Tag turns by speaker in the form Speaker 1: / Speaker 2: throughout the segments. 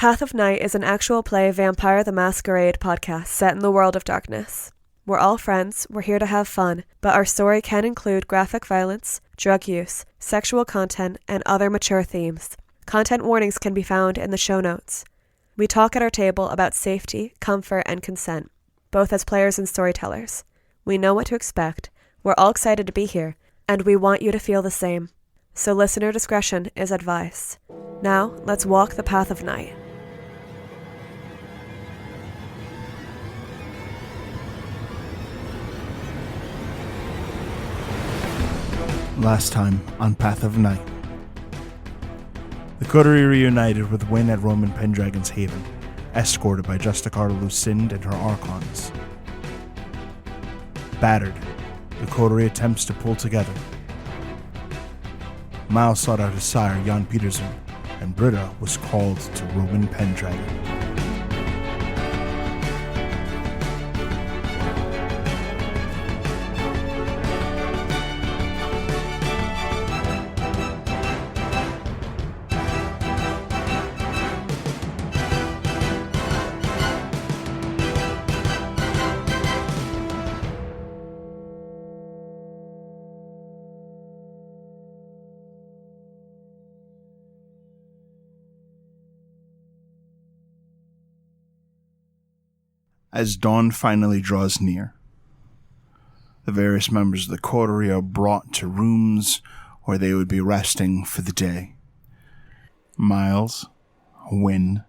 Speaker 1: Path of Night is an actual play Vampire the Masquerade podcast set in the world of darkness. We're all friends, we're here to have fun, but our story can include graphic violence, drug use, sexual content, and other mature themes. Content warnings can be found in the show notes. We talk at our table about safety, comfort, and consent, both as players and storytellers. We know what to expect, we're all excited to be here, and we want you to feel the same. So listener discretion is advised. Now, let's walk the path of night.
Speaker 2: Last time on Path of Night. The Coterie reunited with Wynn at Roman Pendragon's haven, escorted by Justicar Lucinda and her Archons. Battered, the Coterie attempts to pull together. Miles sought out his sire, Jan Petersen, and Britta was called to Roman Pendragon. As dawn finally draws near, the various members of the Coterie are brought to rooms where they would be resting for the day. Miles, Wynn,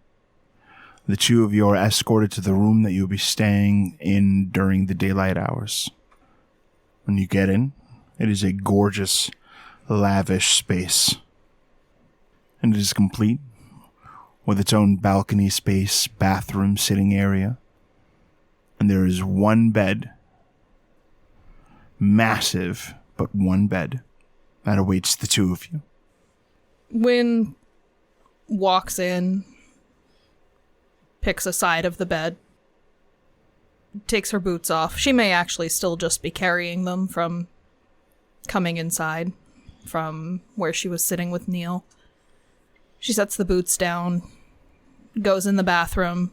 Speaker 2: the two of you are escorted to the room that you'll be staying in during the daylight hours. When you get in, it is a gorgeous, lavish space. And it is complete with its own balcony space, bathroom, sitting area. And there is one bed, massive, but one bed, that awaits the two of you.
Speaker 3: Wynn walks in, picks a side of the bed, takes her boots off. She may actually still just be carrying them from coming inside, from where she was sitting with Neil. She sets the boots down, goes in the bathroom.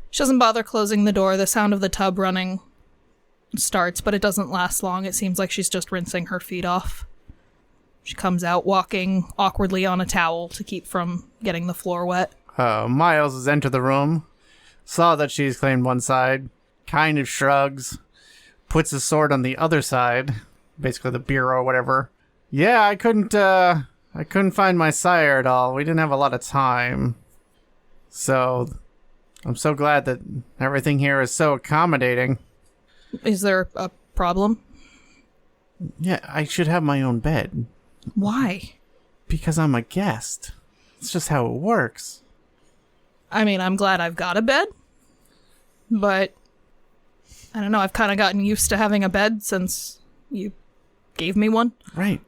Speaker 3: She doesn't bother closing the door. The sound of the tub running starts, but it doesn't last long. It seems like she's just rinsing her feet off. She comes out walking awkwardly on a towel to keep from getting the floor wet.
Speaker 4: Miles has entered the room, saw that she's claimed one side, kind of shrugs, puts his sword on the other side, basically the bureau or whatever. Yeah, I couldn't find my sire at all. We didn't have a lot of time. So I'm so glad that everything here is so accommodating.
Speaker 3: Is there a problem?
Speaker 4: Yeah, I should have my own bed.
Speaker 3: Why?
Speaker 4: Because I'm a guest. It's just how it works.
Speaker 3: I mean, I'm glad I've got a bed, but I don't know, I've kind of gotten used to having a bed since you gave me one.
Speaker 4: Right.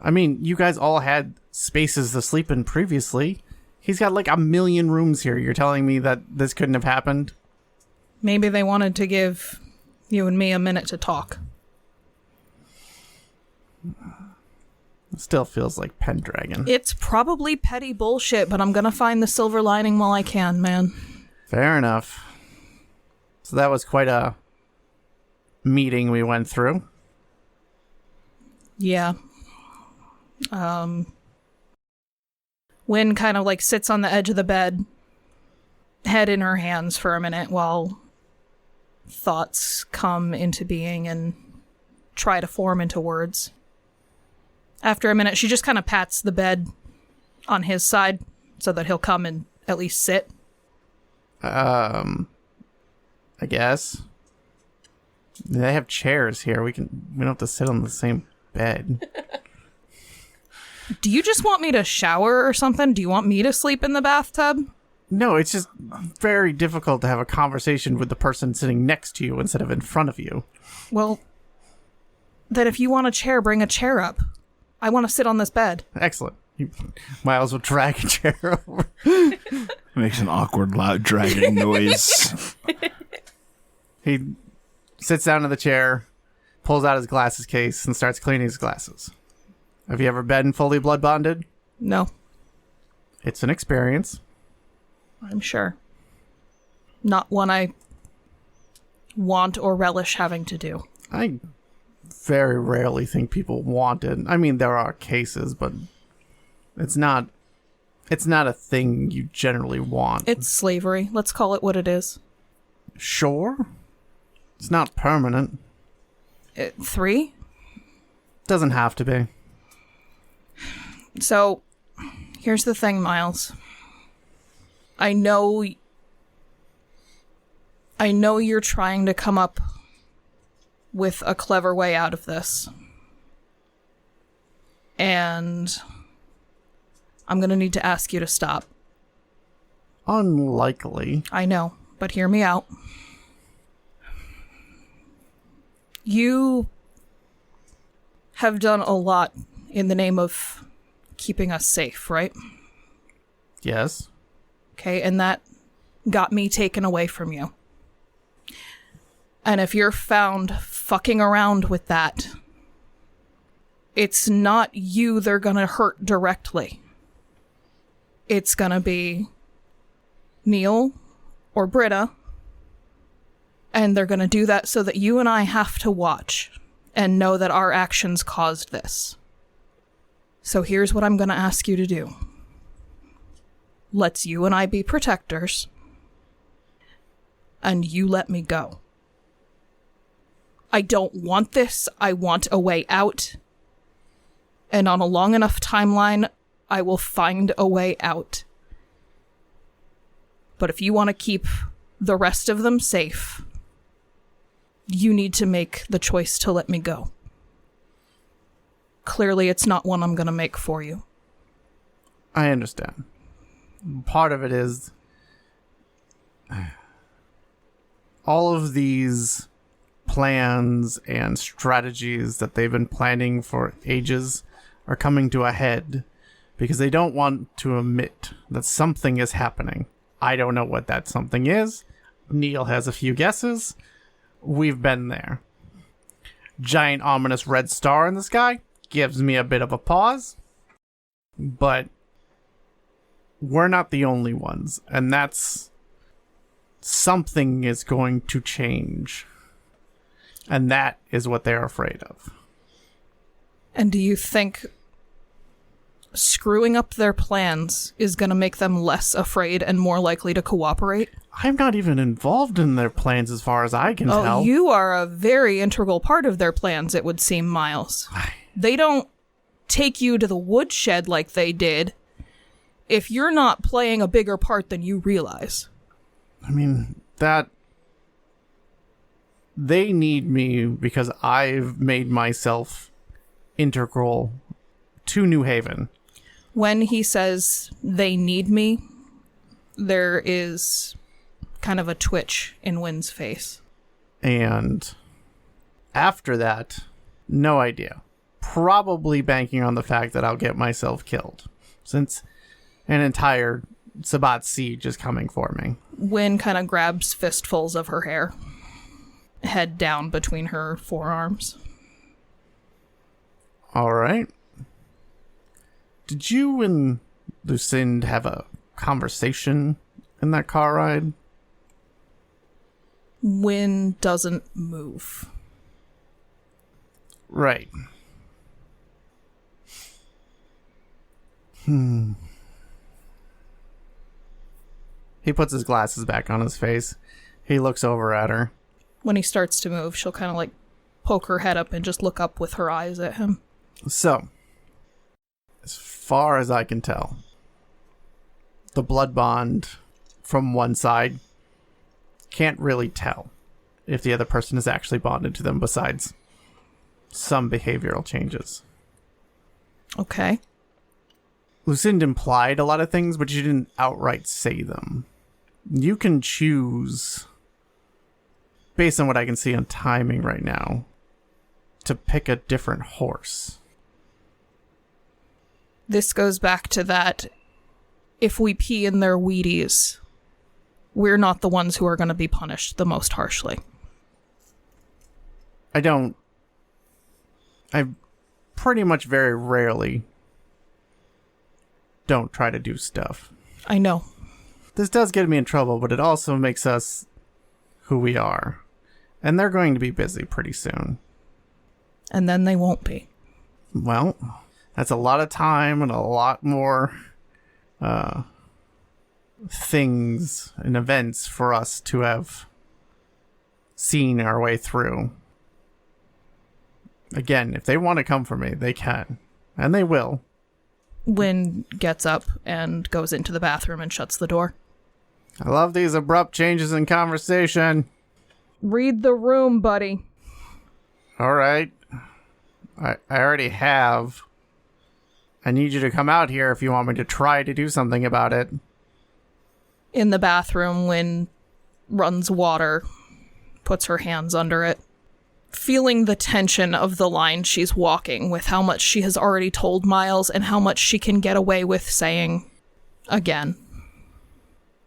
Speaker 4: I mean, you guys all had spaces to sleep in previously. He's got like 1 million rooms here. You're telling me that this couldn't have happened?
Speaker 3: Maybe they wanted to give you and me a minute to talk.
Speaker 4: It still feels like Pendragon.
Speaker 3: It's probably petty bullshit, but I'm gonna find the silver lining while I can, man.
Speaker 4: Fair enough. So that was quite a meeting we went through.
Speaker 3: Yeah. Wynn kind of like sits on the edge of the bed, head in her hands for a minute while thoughts come into being and try to form into words. After a minute, she just kind of pats the bed on his side so that he'll come and at least sit.
Speaker 4: I guess. They have chairs here. We don't have to sit on the same bed.
Speaker 3: Do you just want me to shower or something? Do you want me to sleep in the bathtub?
Speaker 4: No, it's just very difficult to have a conversation with the person sitting next to you instead of in front of you.
Speaker 3: Well, then if you want a chair, bring a chair up. I want to sit on this bed.
Speaker 4: Excellent. Miles will drag a chair over.
Speaker 2: Makes an awkward, loud dragging noise.
Speaker 4: He sits down in the chair, pulls out his glasses case, and starts cleaning his glasses. Have you ever been fully blood bonded?
Speaker 3: No.
Speaker 4: It's an experience.
Speaker 3: I'm sure. Not one I want or relish having to do.
Speaker 4: I very rarely think people want it. I mean, there are cases, but it's not a thing you generally want.
Speaker 3: It's slavery. Let's call it what it is.
Speaker 4: Sure. It's not permanent.
Speaker 3: 3?
Speaker 4: Doesn't have to be.
Speaker 3: So, here's the thing, Miles. I know you're trying to come up with a clever way out of this. And I'm going to need to ask you to stop.
Speaker 4: Unlikely.
Speaker 3: I know, but hear me out. You have done a lot in the name of keeping us safe, right?
Speaker 4: Yes.
Speaker 3: Okay, and that got me taken away from you. And if you're found fucking around with that, it's not you they're gonna hurt directly. It's gonna be Neil or Britta, and they're gonna do that so that you and I have to watch and know that our actions caused this. So here's what I'm gonna ask you to do. Let's you and I be protectors, and you let me go. I don't want this. I want a way out. And on a long enough timeline, I will find a way out. But if you want to keep the rest of them safe, you need to make the choice to let me go. Clearly, it's not one I'm going to make for you.
Speaker 4: I understand. Part of it is all of these plans and strategies that they've been planning for ages are coming to a head because they don't want to admit that something is happening. I don't know what that something is. Neil has a few guesses. We've been there. Giant ominous red star in the sky gives me a bit of a pause. But we're not the only ones, and that's something is going to change. And that is what they're afraid of.
Speaker 3: And do you think screwing up their plans is going to make them less afraid and more likely to cooperate?
Speaker 4: I'm not even involved in their plans as far as I can tell.
Speaker 3: Oh, you are a very integral part of their plans, it would seem, Miles. They don't take you to the woodshed like they did if you're not playing a bigger part than you realize.
Speaker 4: I mean, that... They need me because I've made myself integral to New Haven.
Speaker 3: When he says they need me, there is kind of a twitch in Wynn's face.
Speaker 4: And after that, no idea. Probably banking on the fact that I'll get myself killed, since an entire Sabbat siege is coming for me.
Speaker 3: Wynn kind of grabs fistfuls of her hair, head down between her forearms.
Speaker 4: All right. Did you and Lucinda have a conversation in that car ride?
Speaker 3: Wynn doesn't move.
Speaker 4: Right. He puts his glasses back on his face. He looks over at her.
Speaker 3: When he starts to move, she'll kind of like poke her head up and just look up with her eyes at him.
Speaker 4: So, as far as I can tell, the blood bond from one side can't really tell if the other person is actually bonded to them besides some behavioral changes.
Speaker 3: Okay.
Speaker 4: Lucinda implied a lot of things, but she didn't outright say them. You can choose, based on what I can see on timing right now, to pick a different horse.
Speaker 3: This goes back to that, if we pee in their Wheaties, we're not the ones who are going to be punished the most harshly.
Speaker 4: I pretty much very rarely don't try to do stuff.
Speaker 3: I know.
Speaker 4: This does get me in trouble, but it also makes us who we are. And they're going to be busy pretty soon.
Speaker 3: And then they won't be.
Speaker 4: Well, that's a lot of time and a lot more things and events for us to have seen our way through. Again, if they want to come for me, they can. And they will.
Speaker 3: Wynn gets up and goes into the bathroom and shuts the door.
Speaker 4: I love these abrupt changes in conversation.
Speaker 3: Read the room, buddy.
Speaker 4: All right. I already have. I need you to come out here if you want me to try to do something about it.
Speaker 3: In the bathroom, Wynn runs water, puts her hands under it, feeling the tension of the line she's walking with how much she has already told Miles and how much she can get away with saying again.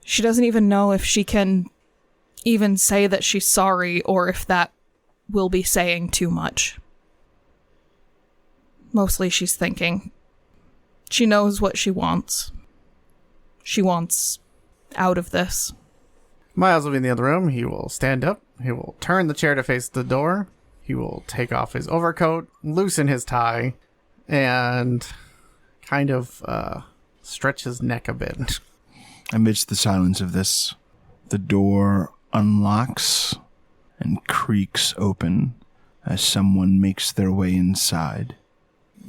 Speaker 3: She doesn't even know if she can even say that she's sorry or if that will be saying too much. Mostly she's thinking. She knows what she wants. She wants out of this.
Speaker 4: Miles will be in the other room. He will stand up. He will turn the chair to face the door. He will take off his overcoat, loosen his tie, and kind of stretch his neck a bit.
Speaker 2: Amidst the silence of this, the door unlocks and creaks open as someone makes their way inside.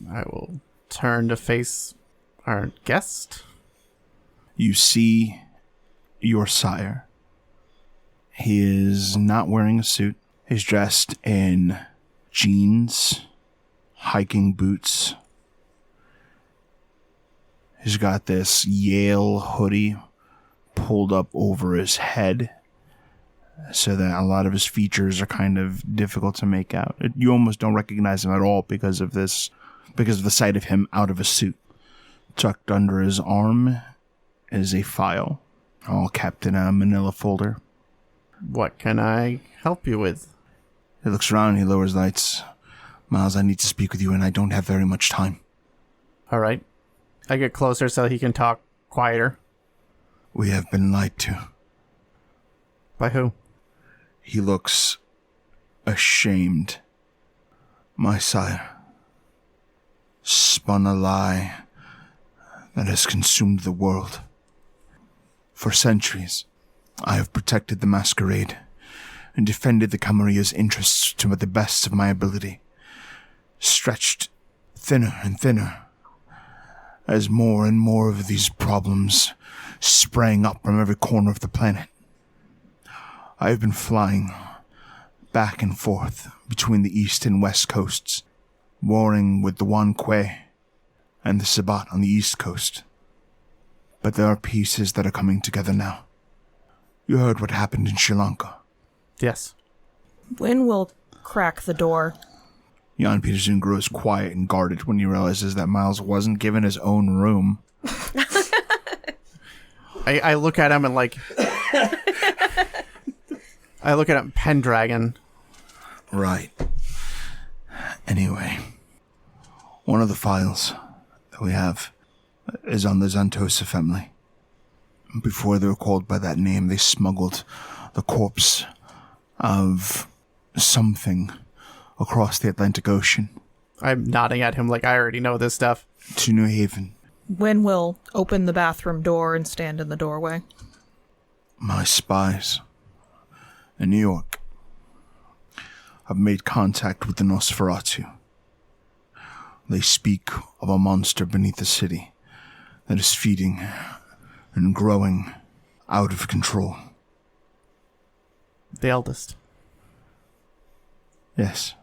Speaker 4: I will turn to face our guest.
Speaker 2: You see your sire. He is not wearing a suit. He's dressed in jeans, hiking boots. He's got this Yale hoodie pulled up over his head so that a lot of his features are kind of difficult to make out. You almost don't recognize him at all because of the sight of him out of a suit. Tucked under his arm is a file, all kept in a manila folder.
Speaker 4: What can I help you with?
Speaker 2: He looks around and he lowers lights. Miles, I need to speak with you and I don't have very much time.
Speaker 4: All right. I get closer so he can talk quieter.
Speaker 2: We have been lied to.
Speaker 4: By who?
Speaker 2: He looks ashamed. My sire spun a lie that has consumed the world. For centuries, I have protected the masquerade and defended the Camarilla's interests to the best of my ability, stretched thinner and thinner as more and more of these problems sprang up from every corner of the planet. I have been flying back and forth between the east and west coasts, warring with the Wanque and the Sabat on the east coast. But there are pieces that are coming together now. You heard what happened in Sri Lanka.
Speaker 4: Yes.
Speaker 3: Wynn will crack the door.
Speaker 2: Jan Peterson grows quiet and guarded when he realizes that Miles wasn't given his own room.
Speaker 4: I look at him and I look at him, Pendragon.
Speaker 2: Right. Anyway, one of the files that we have is on the Zantosa family. Before they were called by that name, they smuggled the corpse of something across the Atlantic Ocean.
Speaker 4: I'm nodding at him like I already know this stuff.
Speaker 2: To New Haven.
Speaker 3: Wynn will open the bathroom door and stand in the doorway.
Speaker 2: My spies in New York have made contact with the Nosferatu. They speak of a monster beneath the city that is feeding and growing out of control.
Speaker 4: The eldest.
Speaker 2: Yes.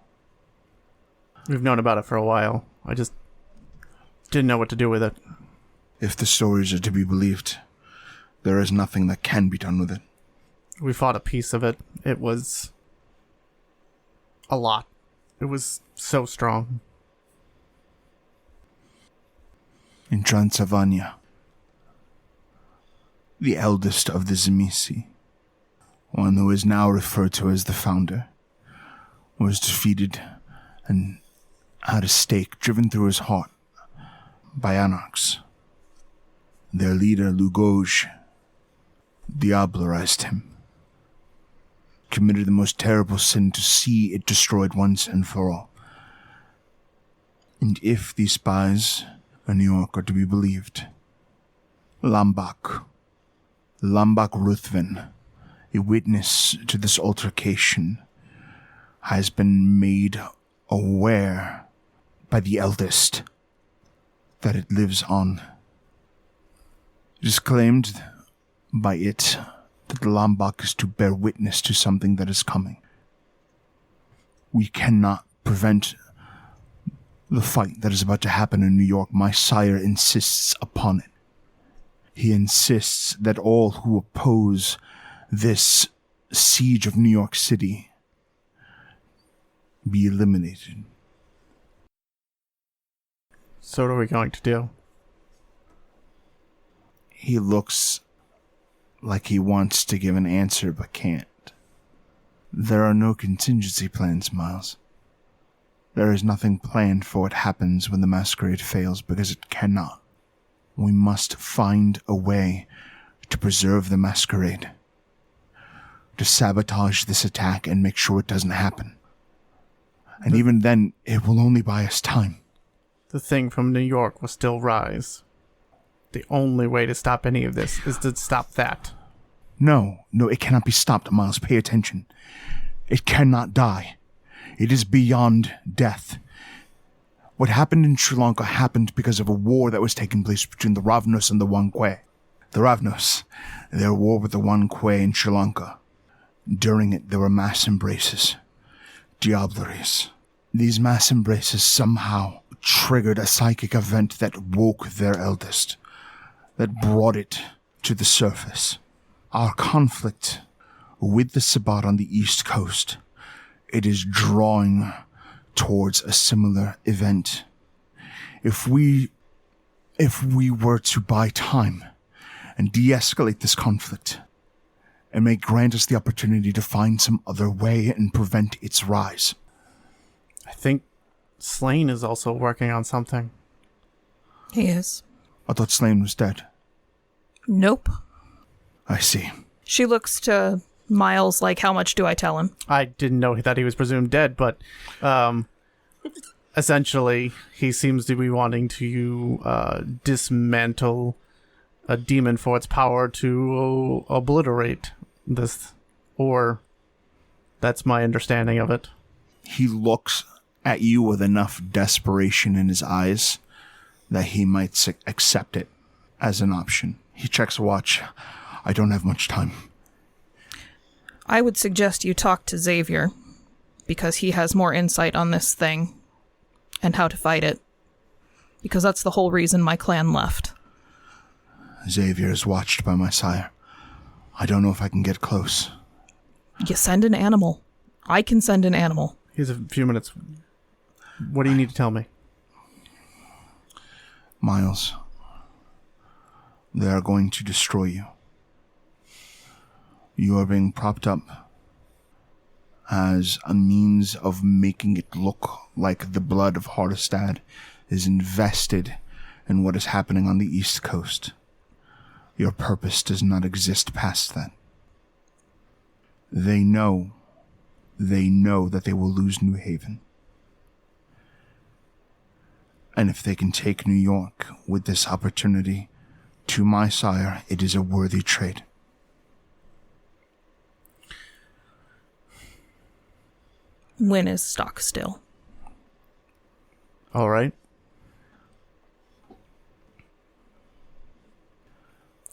Speaker 4: We've known about it for a while. I just didn't know what to do with it.
Speaker 2: If the stories are to be believed, there is nothing that can be done with it.
Speaker 4: We fought a piece of it. It was a lot. It was so strong.
Speaker 2: In Transylvania, the eldest of the Zemisi, one who is now referred to as the founder, was defeated and had a stake driven through his heart by anarchs. Their leader, Lugoj, diablerized him, committed the most terrible sin to see it destroyed once and for all. And if these spies in New York are to be believed, Lambach Ruthven, a witness to this altercation, has been made aware by the eldest that it lives on. It is claimed by it that Lambach is to bear witness to something that is coming. We cannot prevent the fight that is about to happen in New York. My sire insists upon it. He insists that all who oppose this siege of New York City be eliminated.
Speaker 4: So what are we going to do?
Speaker 2: He looks like he wants to give an answer but can't. There are no contingency plans, Miles. There is nothing planned for what happens when the masquerade fails, because it cannot. We must find a way to preserve the masquerade, to sabotage this attack and make sure it doesn't happen. And even then, it will only buy us time.
Speaker 4: The thing from New York will still rise. The only way to stop any of this is to stop that.
Speaker 2: No, it cannot be stopped, Miles. Pay attention. It cannot die. It is beyond death. What happened in Sri Lanka happened because of a war that was taking place between the Ravnos and the Wankwe. The Ravnos, their war with the Wankwe in Sri Lanka. During it, there were mass embraces. Diableries. These mass embraces somehow triggered a psychic event that woke their eldest, that brought it to the surface. Our conflict with the Sabbat on the East Coast, it is drawing towards a similar event. If we were to buy time and de-escalate this conflict, it may grant us the opportunity to find some other way and prevent its rise.
Speaker 4: I think Slane is also working on something.
Speaker 3: He is.
Speaker 2: I thought Slane was dead.
Speaker 3: Nope.
Speaker 2: I see.
Speaker 3: She looks to Miles like, how much do I tell him?
Speaker 4: I didn't know that he was presumed dead, but essentially he seems to be wanting to dismantle a demon for its power to obliterate this, or that's my understanding of it.
Speaker 2: He looks at you with enough desperation in his eyes that he might accept it as an option. He checks a watch. I don't have much time.
Speaker 3: I would suggest you talk to Xavier, because he has more insight on this thing and how to fight it. Because that's the whole reason my clan left.
Speaker 2: Xavier is watched by my sire. I don't know if I can get close.
Speaker 3: You send an animal. I can send an animal.
Speaker 4: Here's a few minutes. What do you need to tell me?
Speaker 2: Miles, they are going to destroy you. You are being propped up as a means of making it look like the blood of Hardestad is invested in what is happening on the East Coast. Your purpose does not exist past that. They know that they will lose New Haven. And if they can take New York with this opportunity, to my sire, it is a worthy trade.
Speaker 3: Wynn is stock still.
Speaker 4: All right.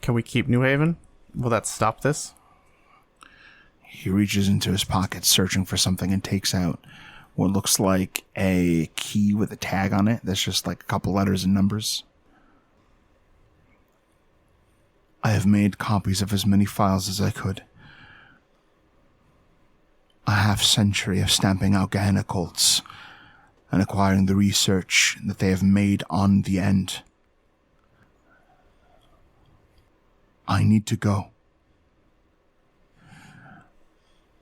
Speaker 4: Can we keep New Haven? Will that stop this?
Speaker 2: He reaches into his pocket, searching for something, and takes out what looks like a key with a tag on it. That's just like a couple letters and numbers. I have made copies of as many files as I could. A half-century of stamping out Gehenna cults and acquiring the research that they have made on the end. I need to go.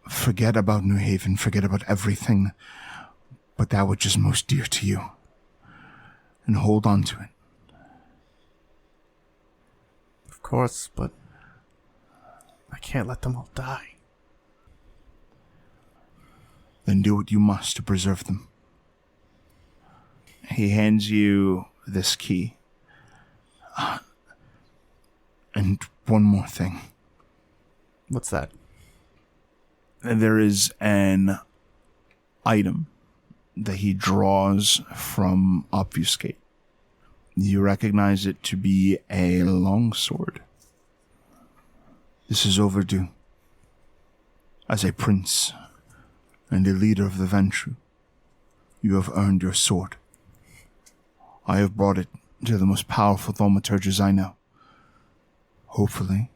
Speaker 2: Forget about New Haven, forget about everything but that which is most dear to you, and hold on to it.
Speaker 4: Of course, but can't let them all die.
Speaker 2: Then do what you must to preserve them. He hands you this key. And one more thing.
Speaker 4: What's that?
Speaker 2: There is an item that he draws from Obfuscate. You recognize it to be a longsword. This is overdue. As a prince and a leader of the Ventru, you have earned your sword. I have brought it to the most powerful thaumaturges I know. Hopefully,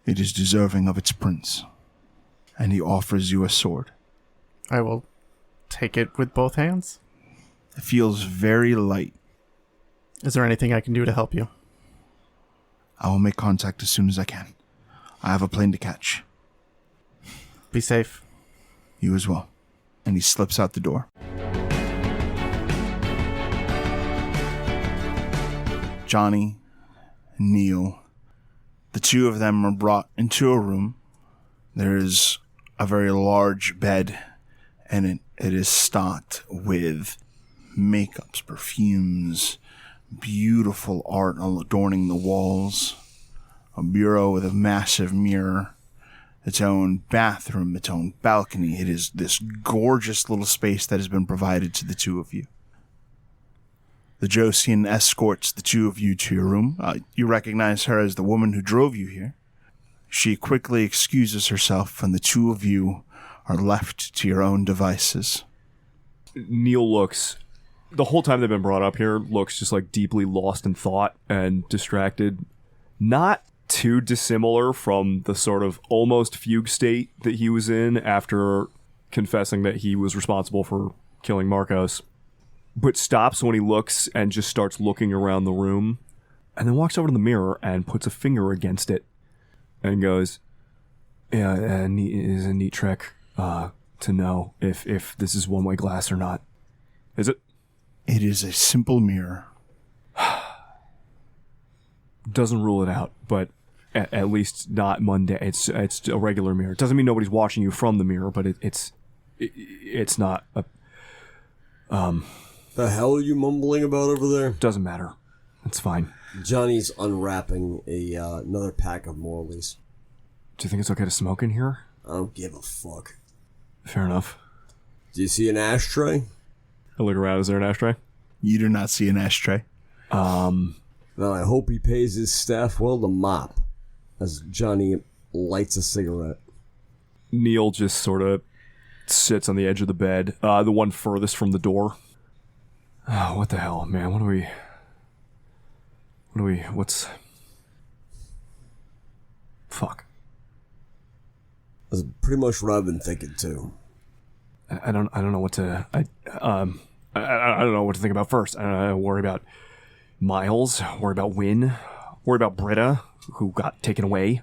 Speaker 2: it is deserving of its prince, and he offers you a sword.
Speaker 4: I will take it with both hands.
Speaker 2: It feels very light.
Speaker 4: Is there anything I can do to help you?
Speaker 2: I will make contact as soon as I can. I have a plane to catch.
Speaker 4: Be safe.
Speaker 2: You as well. And he slips out the door. Johnny, Neil, the two of them are brought into a room. There is a very large bed, and it is stocked with makeups, perfumes, beautiful art adorning the walls, a bureau with a massive mirror, its own bathroom, its own balcony. It is this gorgeous little space that has been provided to the two of you. The Josian escorts the two of you to your room. You recognize her as the woman who drove you here. She quickly excuses herself, and the two of you are left to your own devices.
Speaker 5: Neil looks, the whole time they've been brought up here, looks just like deeply lost in thought and distracted. Not too dissimilar from the sort of almost fugue state that he was in after confessing that he was responsible for killing Marcos. But stops when he looks and just starts looking around the room, and then walks over to the mirror and puts a finger against it and goes, yeah, it is a neat trick to know if this is one-way glass or not. Is it?
Speaker 2: It is a simple mirror.
Speaker 5: Doesn't rule it out, but at least not mundane. It's a regular mirror. Doesn't mean nobody's watching you from the mirror, but it's not a...
Speaker 6: The hell are you mumbling about over there?
Speaker 5: Doesn't matter. It's fine.
Speaker 6: Johnny's unwrapping another pack of Morleys.
Speaker 5: Do you think it's okay to smoke in here?
Speaker 6: I don't give a fuck.
Speaker 5: Fair enough.
Speaker 6: Do you see an ashtray?
Speaker 5: I look around. Is there an ashtray?
Speaker 2: You do not see an ashtray.
Speaker 6: Now I hope he pays his staff well to mop, as Johnny lights a cigarette.
Speaker 5: Neil just sort of sits on the edge of the bed, the one furthest from the door. Oh, what the hell, man? What's... Fuck.
Speaker 6: That's pretty much what I've been thinking too.
Speaker 5: I don't know what to... I don't know what to think about first. I worry about Miles, worry about Wynn, worry about Britta, who got taken away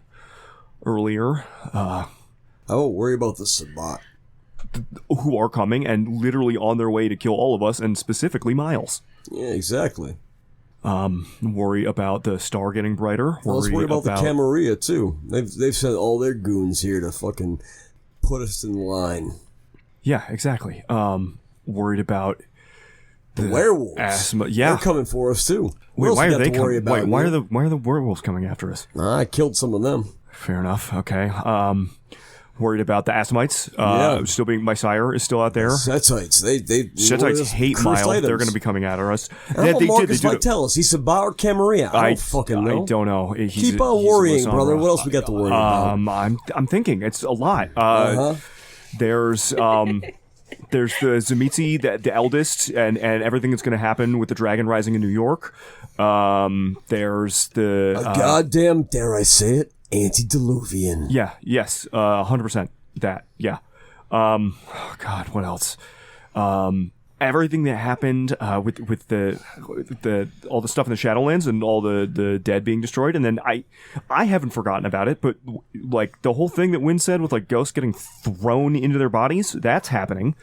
Speaker 5: earlier.
Speaker 6: I won't worry about the Sabbat.
Speaker 5: Who are coming and literally on their way to kill all of us, and specifically Miles.
Speaker 6: Yeah, exactly.
Speaker 5: Worry about the star getting brighter.
Speaker 6: Let's worry about the Camarilla too. They've sent all their goons here to fucking put us in line.
Speaker 5: Yeah, exactly. Worried about
Speaker 6: the werewolves.
Speaker 5: Asthma. Yeah,
Speaker 6: they're coming for us too.
Speaker 5: Wait, why are they coming? Wait, why are the werewolves coming after us?
Speaker 6: I killed some of them.
Speaker 5: Fair enough. Okay. Worried about the Assamites. Still being, my sire is still out there.
Speaker 6: Setites.
Speaker 5: Setites hate Miles. Items. They're going to be coming after us.
Speaker 6: Marcus might tell us. He's Sabbat or Camarilla. I don't fucking know.
Speaker 5: I don't know.
Speaker 6: Keep on worrying, brother. What else we got to worry about?
Speaker 5: I'm thinking it's a lot. There's the Zemitzi, the eldest, and everything that's going to happen with the dragon rising in New York. There's the
Speaker 6: goddamn, dare I say it, antediluvian.
Speaker 5: Yeah. Yes. 100%. That. Yeah. God. What else? Everything that happened with the all the stuff in the Shadowlands and all the dead being destroyed, and then I haven't forgotten about it, but like the whole thing that Wynn said with like ghosts getting thrown into their bodies, that's happening.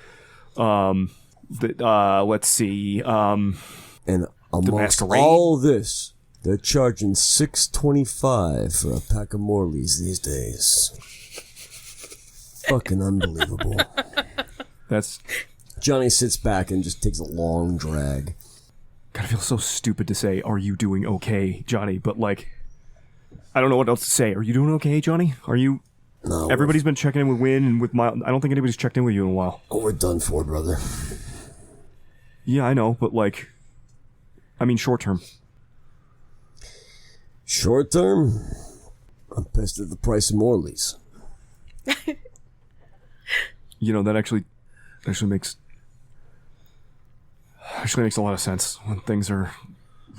Speaker 5: Let's see.
Speaker 6: And amongst all this, They're charging $6.25 for a pack of Morleys these days. Fucking unbelievable.
Speaker 5: That's...
Speaker 6: Johnny sits back and just takes a long drag.
Speaker 5: God, I feel so stupid to say, are you doing okay, Johnny? But, like, I don't know what else to say. Are you doing okay, Johnny? Are you...
Speaker 6: No.
Speaker 5: Everybody's been checking in with Wynn and with Miles. I don't think anybody's checked in with you in a while.
Speaker 6: Oh, we're done for, brother.
Speaker 5: Yeah, I know, but, like... I mean, short term.
Speaker 6: Short term? I'm pissed at the price of Morleys.
Speaker 5: You know, that actually makes a lot of sense. When things are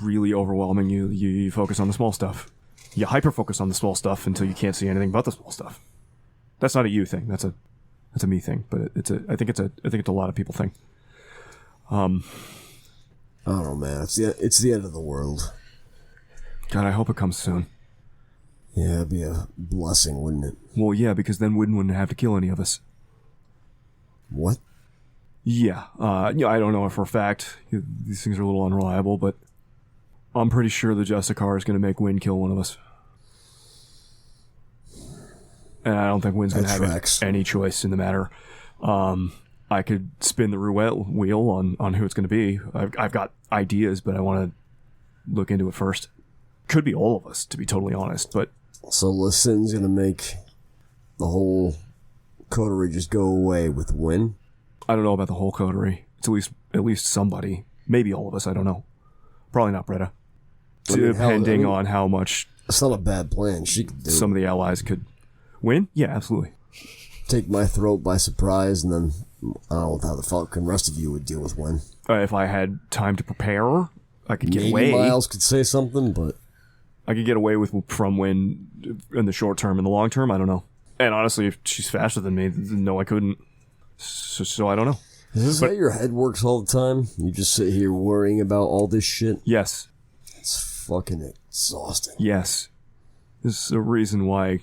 Speaker 5: really overwhelming, you focus on the small stuff. You hyper focus on the small stuff until you can't see anything but the small stuff. That's not a you thing. That's a me thing. But I think it's a lot of people thing.
Speaker 6: I don't know, man. It's the end of the world.
Speaker 5: God, I hope it comes soon.
Speaker 6: Yeah, it'd be a blessing, wouldn't it?
Speaker 5: Well, yeah, because then Wynn wouldn't have to kill any of us.
Speaker 6: What?
Speaker 5: Yeah, I don't know for a fact. These things are a little unreliable, but I'm pretty sure the Justicar is going to make Wynn kill one of us. And I don't think Wynn's going to have any choice in the matter. I could spin the roulette wheel on who it's going to be. I've got ideas, but I want to look into it first. Could be all of us, to be totally honest, but...
Speaker 6: So Listen's going to make the whole coterie just go away with Wynn?
Speaker 5: I don't know about the whole coterie. It's at least somebody. Maybe all of us, I don't know. Probably not Britta. Depending on how much...
Speaker 6: It's not a bad plan. She could do
Speaker 5: some of the allies could win. Yeah, absolutely.
Speaker 6: Take my throat by surprise, and then I don't know how the fucking rest of you would deal with Wynn.
Speaker 5: If I had time to prepare, I could get away.
Speaker 6: Maybe Miles could say something, but...
Speaker 5: I could get away from Wynn in the short term. In the long term, I don't know. And honestly, if she's faster than me, no, I couldn't. So I don't know.
Speaker 6: Is this how your head works all the time? You just sit here worrying about all this shit?
Speaker 5: Yes.
Speaker 6: It's fucking exhausting.
Speaker 5: Yes. This is the reason why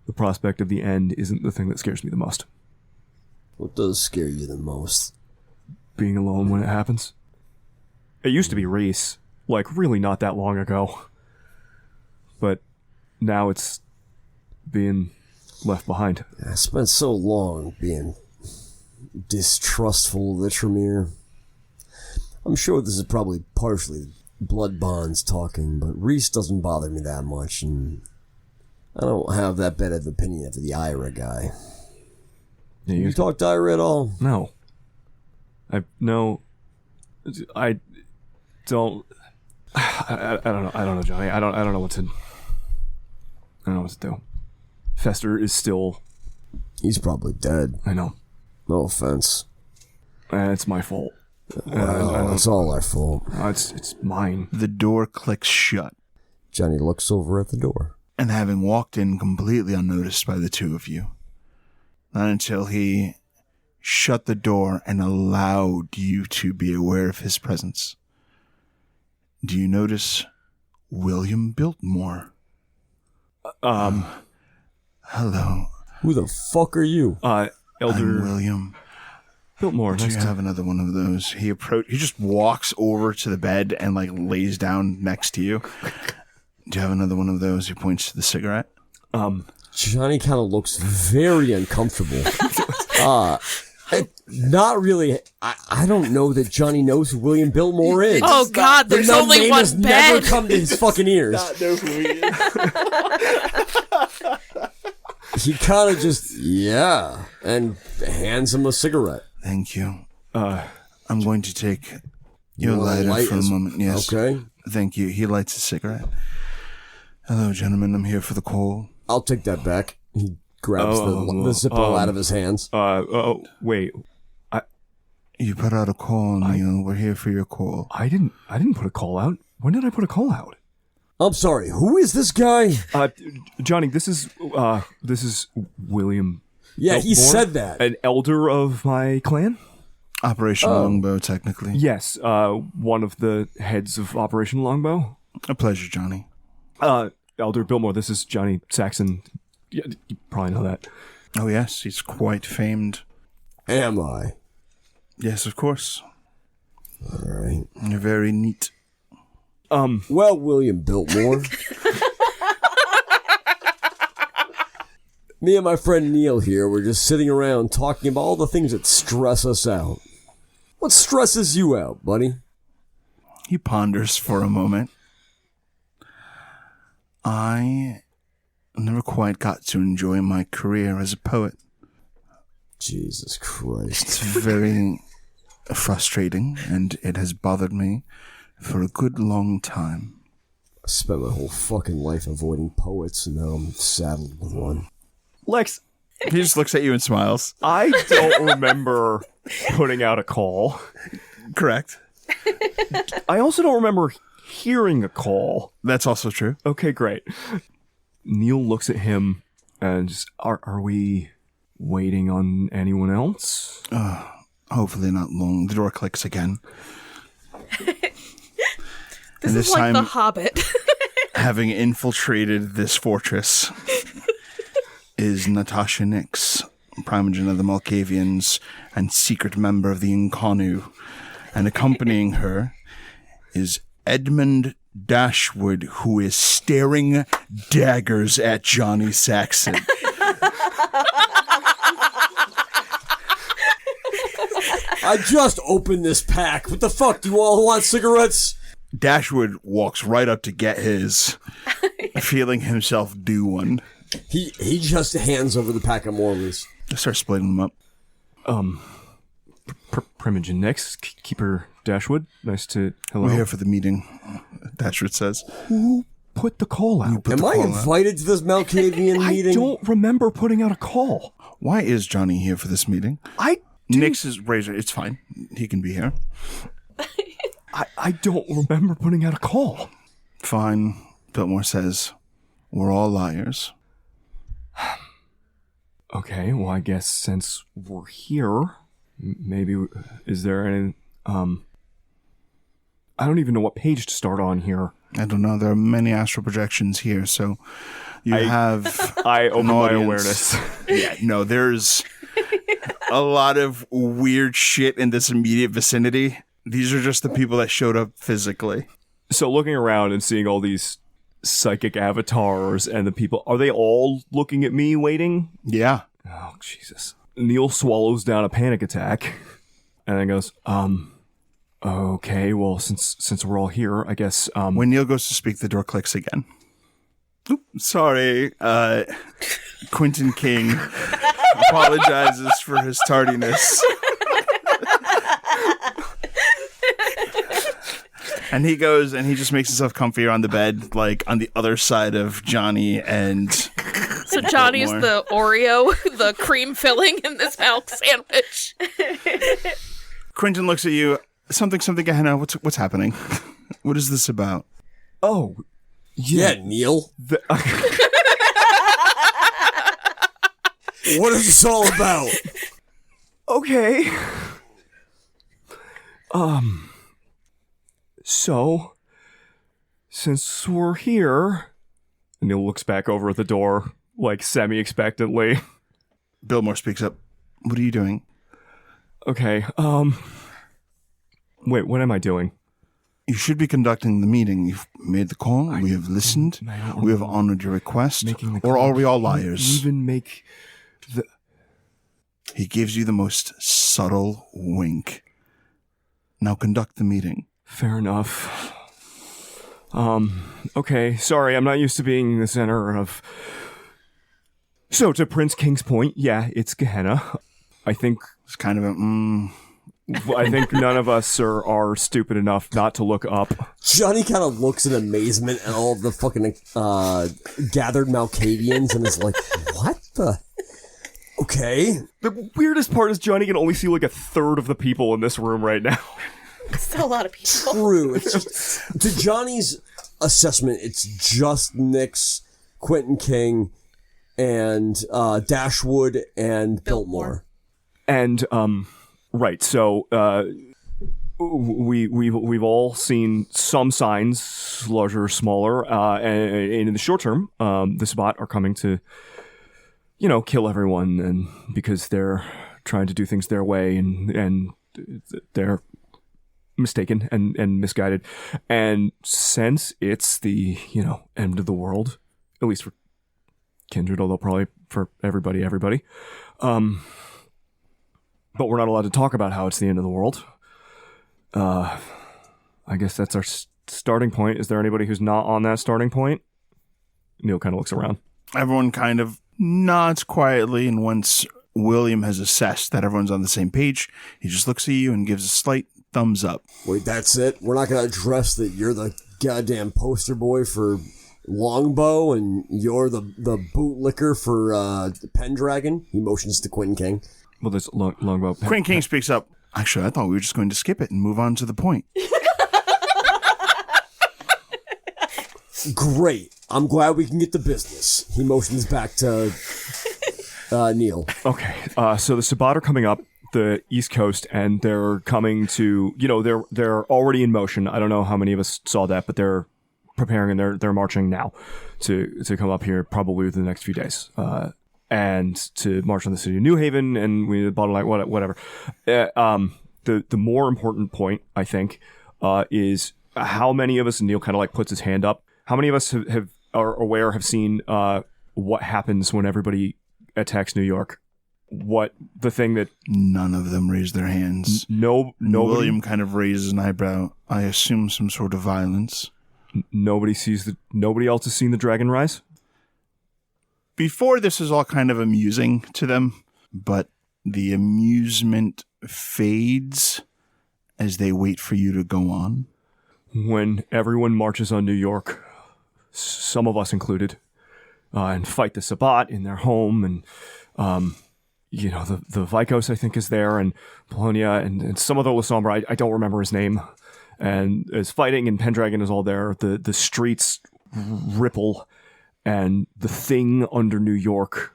Speaker 5: the prospect of the end isn't the thing that scares me the most.
Speaker 6: What does scare you the most?
Speaker 5: Being alone when it happens. It used to be Reese, like really not that long ago. But now it's being left behind.
Speaker 6: I spent so long being distrustful of the Tremere. I'm sure this is probably partially blood bonds talking, but Reese doesn't bother me that much, and I don't have that bad of opinion after the Ira guy.
Speaker 5: Yeah,
Speaker 6: you talked to Ira at all?
Speaker 5: No. I don't know, Johnny. I don't know what to do. Fester is still...
Speaker 6: He's probably dead.
Speaker 5: I know.
Speaker 6: No offense.
Speaker 5: It's my fault.
Speaker 6: It's all our fault.
Speaker 5: It's mine.
Speaker 2: The door clicks shut.
Speaker 6: Johnny looks over at the door.
Speaker 2: And having walked in completely unnoticed by the two of you, not until he shut the door and allowed you to be aware of his presence, do you notice William Biltmore? Hello.
Speaker 6: Who the fuck are you?
Speaker 2: I'm
Speaker 5: Elder
Speaker 2: William
Speaker 5: Biltmore.
Speaker 2: Do you have another one of those? He just walks over to the bed and like lays down next to you. Do you have another one of those? He points to the cigarette.
Speaker 6: Johnny kind of looks very uncomfortable. Not really. I don't know that Johnny knows who William Biltmore is.
Speaker 3: Oh God, there's only
Speaker 6: name
Speaker 3: one
Speaker 6: has
Speaker 3: bed.
Speaker 6: never come to his fucking ears.
Speaker 2: Not know who he is.
Speaker 6: He kind of just and hands him a cigarette.
Speaker 2: Thank you. I'm going to take your
Speaker 6: want
Speaker 2: lighter for a moment. Yes.
Speaker 6: Okay.
Speaker 2: Thank you. He lights a cigarette. Hello, gentlemen. I'm here for the call.
Speaker 6: I'll take that back. He grabs the Zippo out of his hands.
Speaker 5: Wait.
Speaker 2: You put out a call, Neil. We're here for your call.
Speaker 5: I didn't put a call out. When did I put a call out?
Speaker 6: I'm sorry. Who is this guy?
Speaker 5: Johnny, this is William.
Speaker 6: Yeah, he
Speaker 5: Biltmore,
Speaker 6: said that.
Speaker 5: An elder of my clan.
Speaker 2: Operation Longbow, technically.
Speaker 5: Yes, one of the heads of Operation Longbow.
Speaker 2: A pleasure, Johnny.
Speaker 5: Elder Biltmore, this is Johnny Saxon. You probably know that.
Speaker 2: Oh, yes. He's quite famed.
Speaker 6: Am I?
Speaker 2: Yes, of course.
Speaker 6: All right.
Speaker 2: You're very neat.
Speaker 6: Well, William Biltmore. Me and my friend Neil here, we're just sitting around talking about all the things that stress us out. What stresses you out, buddy?
Speaker 2: He ponders for a moment. I never quite got to enjoy my career as a poet.
Speaker 6: Jesus Christ.
Speaker 2: It's very frustrating, and it has bothered me for a good long time.
Speaker 6: I spent my whole fucking life avoiding poets, and now I'm saddled with one.
Speaker 5: Lex,
Speaker 2: He just looks at you and smiles.
Speaker 5: I don't remember putting out a call.
Speaker 2: Correct.
Speaker 5: I also don't remember hearing a call.
Speaker 2: That's also true.
Speaker 5: Okay, great. Neil looks at him and just, are we waiting on anyone else?
Speaker 2: Hopefully not long. The door clicks again.
Speaker 3: This
Speaker 2: And
Speaker 3: is like
Speaker 2: time,
Speaker 3: The Hobbit.
Speaker 2: having infiltrated this fortress, is Natasha Nix, primogen of the Malkavians and secret member of the Inconnu. And accompanying her is Edmund Dashwood, who is staring daggers at Johnny Saxon.
Speaker 6: I just opened this pack. What the fuck? Do you all want cigarettes?
Speaker 2: Dashwood walks right up to get his, feeling himself due one.
Speaker 6: He just hands over the pack of Morleys.
Speaker 2: I start splitting them up.
Speaker 5: Primogen next. Keeper Dashwood. Nice to... Hello.
Speaker 2: We're here for the meeting, Dashwood says.
Speaker 5: Who put the call out?
Speaker 6: Am I invited to this Malkavian meeting?
Speaker 5: I don't remember putting out a call.
Speaker 2: Why is Johnny here for this meeting? Nix is razor. It's fine. He can be here.
Speaker 5: I don't remember putting out a call.
Speaker 2: Fine. Biltmore says, we're all liars.
Speaker 5: Okay, well, I guess since we're here, maybe, is there any, I don't even know what page to start on here.
Speaker 2: I don't know. There are many astral projections here, so you have...
Speaker 5: I open my
Speaker 2: audience.
Speaker 5: awareness.
Speaker 2: Yeah, no, there's a lot of weird shit in this immediate vicinity. These are just the people that showed up physically.
Speaker 5: So looking around and seeing all these psychic avatars and the people, are they all looking at me waiting?
Speaker 2: Yeah.
Speaker 5: Oh, Jesus. Neil swallows down a panic attack and then goes, okay, well, since we're all here, I guess,
Speaker 2: When Neil goes to speak, the door clicks again. Oop, sorry. Quentin King apologizes for his tardiness. And he goes and he just makes himself comfier on the bed, like on the other side of Johnny and...
Speaker 3: So Johnny's the Oreo, the cream filling in this milk sandwich.
Speaker 2: Quentin looks at you. Something, Gehenna, what's happening? What is this about?
Speaker 5: oh,
Speaker 6: Yeah, Neil. What is this all about?
Speaker 5: okay. So, since we're here, Neil looks back over at the door, like semi-expectantly.
Speaker 2: Biltmore speaks up. What are you doing?
Speaker 5: Okay, wait, what am I doing?
Speaker 2: You should be conducting the meeting. You've made the call. We have listened. We have honored your request. Or are we all liars?
Speaker 5: Even make the...
Speaker 2: He gives you the most subtle wink. Now conduct the meeting.
Speaker 5: Fair enough. Okay, sorry, I'm not used to being the center of... So, to Prince King's point, yeah, it's Gehenna. I think
Speaker 2: It's kind of a,
Speaker 5: I think none of us are stupid enough not to look up.
Speaker 6: Johnny kind of looks in amazement at all of the fucking gathered Malkavians and is like, what the... Okay.
Speaker 5: The weirdest part is Johnny can only see like a third of the people in this room right now.
Speaker 3: Still a lot of people.
Speaker 6: True. It's just, to Johnny's assessment, it's just Nix, Quentin King, and Dashwood and Biltmore.
Speaker 5: And right, so we've all seen some signs, larger or smaller, and in the short term, the Spot are coming to, kill everyone, and because they're trying to do things their way, and they're mistaken and misguided. And since it's the, end of the world, at least for Kindred, although probably for everybody, but we're not allowed to talk about how it's the end of the world. I guess that's our starting point. Is there anybody who's not on that starting point? Neil kind of looks around.
Speaker 2: Everyone kind of nods quietly, and once William has assessed that everyone's on the same page, he just looks at you and gives a slight thumbs up.
Speaker 6: Wait, that's it? We're not going to address that you're the goddamn poster boy for Longbow and you're the bootlicker for Pendragon? He motions to Quinn King.
Speaker 5: Well, there's Longbow.
Speaker 2: Quinn King speaks up. Actually, I thought we were just going to skip it and move on to the point.
Speaker 6: Great. I'm glad we can get to business. He motions back to Neil.
Speaker 5: Okay. So the Sabbat are coming up the East Coast, and they're coming to, they're already in motion. I don't know how many of us saw that, but they're preparing and they're marching now to come up here probably within the next few days. And to march on the city of New Haven, and we bottle like whatever. The more important point, I think, is how many of us, and Neil kind of like puts his hand up, how many of us have seen what happens when everybody attacks New York? What the thing that
Speaker 2: none of them raise their hands.
Speaker 5: Nobody.
Speaker 2: William kind of raises an eyebrow. I assume some sort of violence.
Speaker 5: Nobody else has seen the dragon rise?
Speaker 2: Before, this is all kind of amusing to them, but the amusement fades as they wait for you to go on.
Speaker 5: When everyone marches on New York, some of us included, and fight the Sabbat in their home, and the Vikos, I think, is there, and Polonia, and some other Lasombra, I don't remember his name, and is fighting, and Pendragon is all there. The streets ripple, and the thing under New York,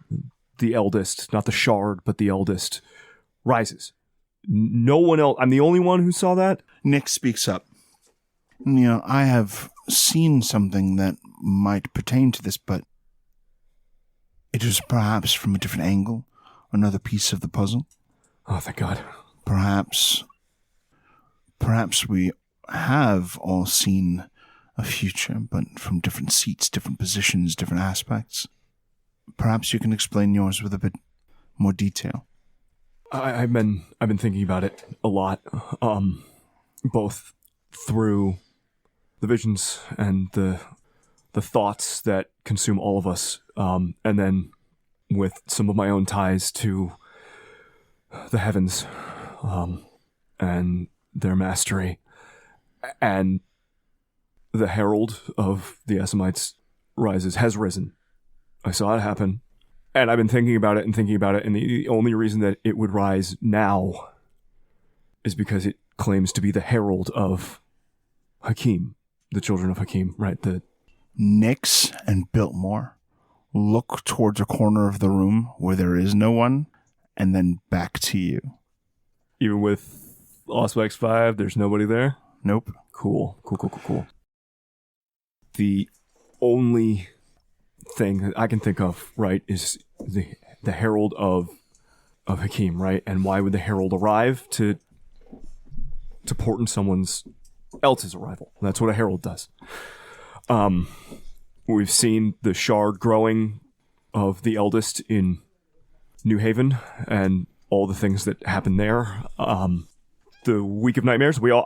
Speaker 5: the eldest, not the shard, but the eldest, rises. No one else, I'm the only one who saw that?
Speaker 2: Nick speaks up. I have seen something that might pertain to this, but it is perhaps from a different angle, another piece of the puzzle.
Speaker 5: Oh, thank God.
Speaker 2: Perhaps we have all seen a future, but from different seats, different positions, different aspects. Perhaps you can explain yours with a bit more detail.
Speaker 5: I've been thinking about it a lot, both through the visions and the thoughts that consume all of us, and then with some of my own ties to the heavens, and their mastery, and the herald of the Assamites has risen. I saw it happen, and I've been thinking about it, and the only reason that it would rise now is because it claims to be the herald of Hakim, the children of Hakim, right? The
Speaker 2: Nix and Biltmore look towards a corner of the room where there is no one, and then back to you.
Speaker 5: Even with Auspex 5, there's nobody there?
Speaker 2: Nope.
Speaker 5: Cool. The only thing that I can think of, right, is the herald of Hakim, right? And why would the herald arrive? To portend someone's else's arrival. That's what a herald does. We've seen the shard growing of the eldest in New Haven and all the things that happen there. The Week of Nightmares, we all,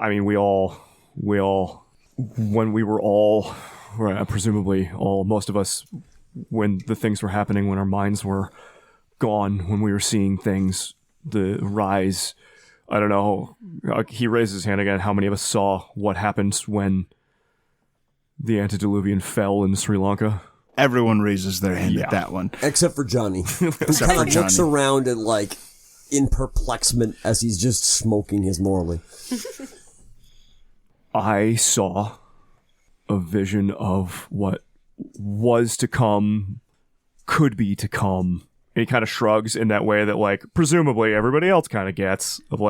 Speaker 5: when we were all, right, presumably most of us, when the things were happening, when our minds were gone, when we were seeing things, the rise, I don't know, he raised his hand again, how many of us saw what happened when the antediluvian fell in Sri Lanka?
Speaker 2: Everyone raises their hand at that one.
Speaker 6: Except for Johnny. Who kind of looks around and in perplexment as he's just smoking his Morley.
Speaker 5: I saw a vision of what was to come, could be to come. And he kind of shrugs in that way that, presumably everybody else kind of gets, of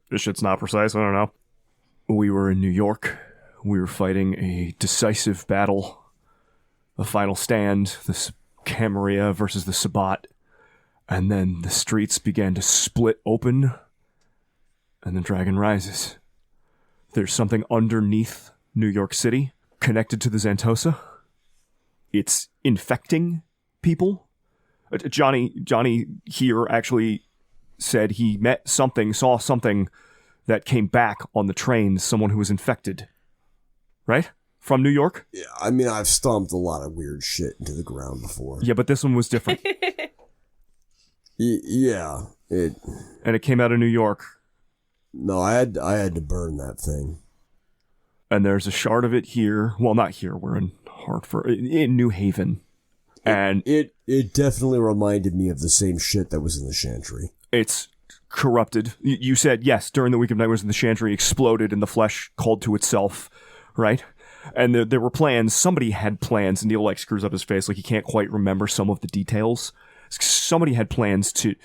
Speaker 5: this shit's not precise, I don't know. We were in New York. We were fighting a decisive battle, a final stand, the Camarilla versus the Sabbat. And then the streets began to split open, and the dragon rises. There's something underneath New York City, connected to the Xantosa. It's infecting people. Johnny here actually said he saw something that came back on the train, someone who was infected. Right? From New York?
Speaker 6: Yeah, I mean, I've stomped a lot of weird shit into the ground before.
Speaker 5: Yeah, but this one was different.
Speaker 6: Yeah.
Speaker 5: And it came out of New York.
Speaker 6: No, I had to burn that thing.
Speaker 5: And there's a shard of it here. Well, not here. We're in Hartford, in New Haven. And
Speaker 6: it definitely reminded me of the same shit that was in the Chantry.
Speaker 5: It's corrupted. You said, yes, during the week of nightmares in the Chantry, exploded and the flesh called to itself, right? And there were plans. Somebody had plans. And Neil screws up his face like he can't quite remember some of the details. Somebody had plans to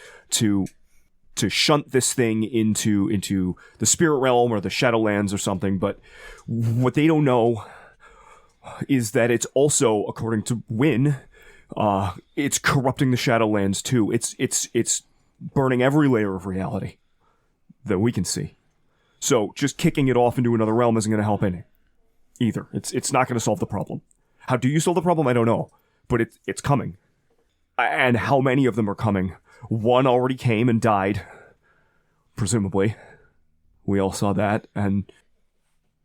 Speaker 5: shunt this thing into the spirit realm or the Shadowlands or something. But what they don't know is that it's also, according to Wynn, it's corrupting the Shadowlands too. It's burning every layer of reality that we can see. So just kicking it off into another realm isn't going to help any either. It's not going to solve the problem. How do you solve the problem? I don't know, but it's coming. And how many of them are coming? One already came and died, presumably. We all saw that. And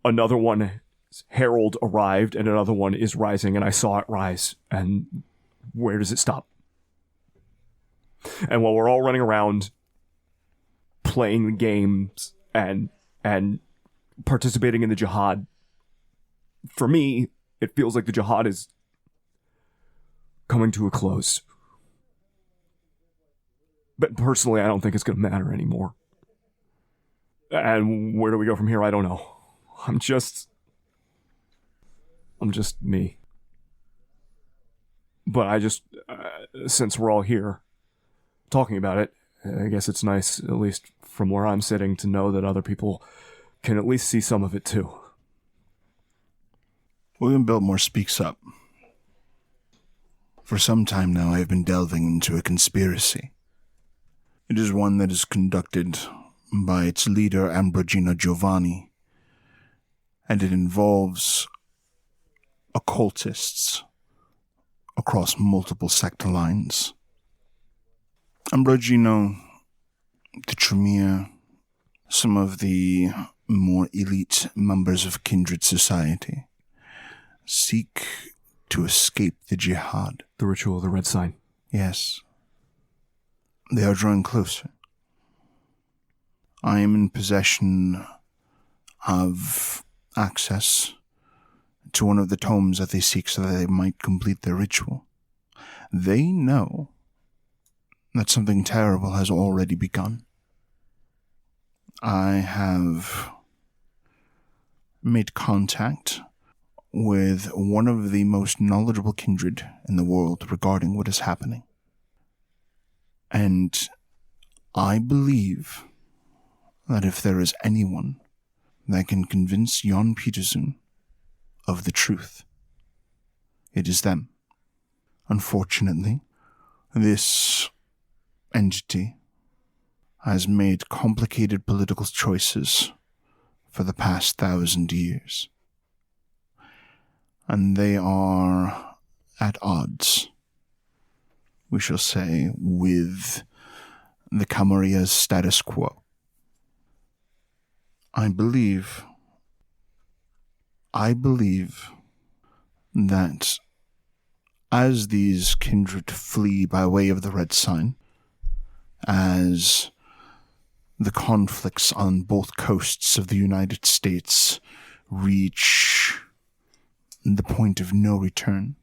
Speaker 5: another one, Herald, arrived, and another one is rising, and I saw it rise. And where does it stop? And while we're all running around playing the games and participating in the jihad, for me, it feels like the jihad is coming to a close. But personally, I don't think it's going to matter anymore. And where do we go from here? I don't know. I'm just me. But I just, since we're all here talking about it, I guess it's nice, at least from where I'm sitting, to know that other people can at least see some of it too.
Speaker 2: William Biltmore speaks up. For some time now, I have been delving into a conspiracy. It is one that is conducted by its leader, Ambrogino Giovanni, and it involves occultists across multiple sector lines. Ambrogino, the Tremere, some of the more elite members of kindred society seek to escape the jihad.
Speaker 5: The ritual of the red sign.
Speaker 2: Yes. They are drawing closer. I am in possession of access to one of the tomes that they seek so that they might complete their ritual. They know that something terrible has already begun. I have made contact with one of the most knowledgeable kindred in the world regarding what is happening. And I believe that if there is anyone that can convince Jan Peterson of the truth, it is them. Unfortunately, this entity has made complicated political choices for the past 1,000 years. And they are at odds, we shall say, with the Camaria's status quo. I believe that as these kindred flee by way of the red sign, as the conflicts on both coasts of the United States reach the point of no return,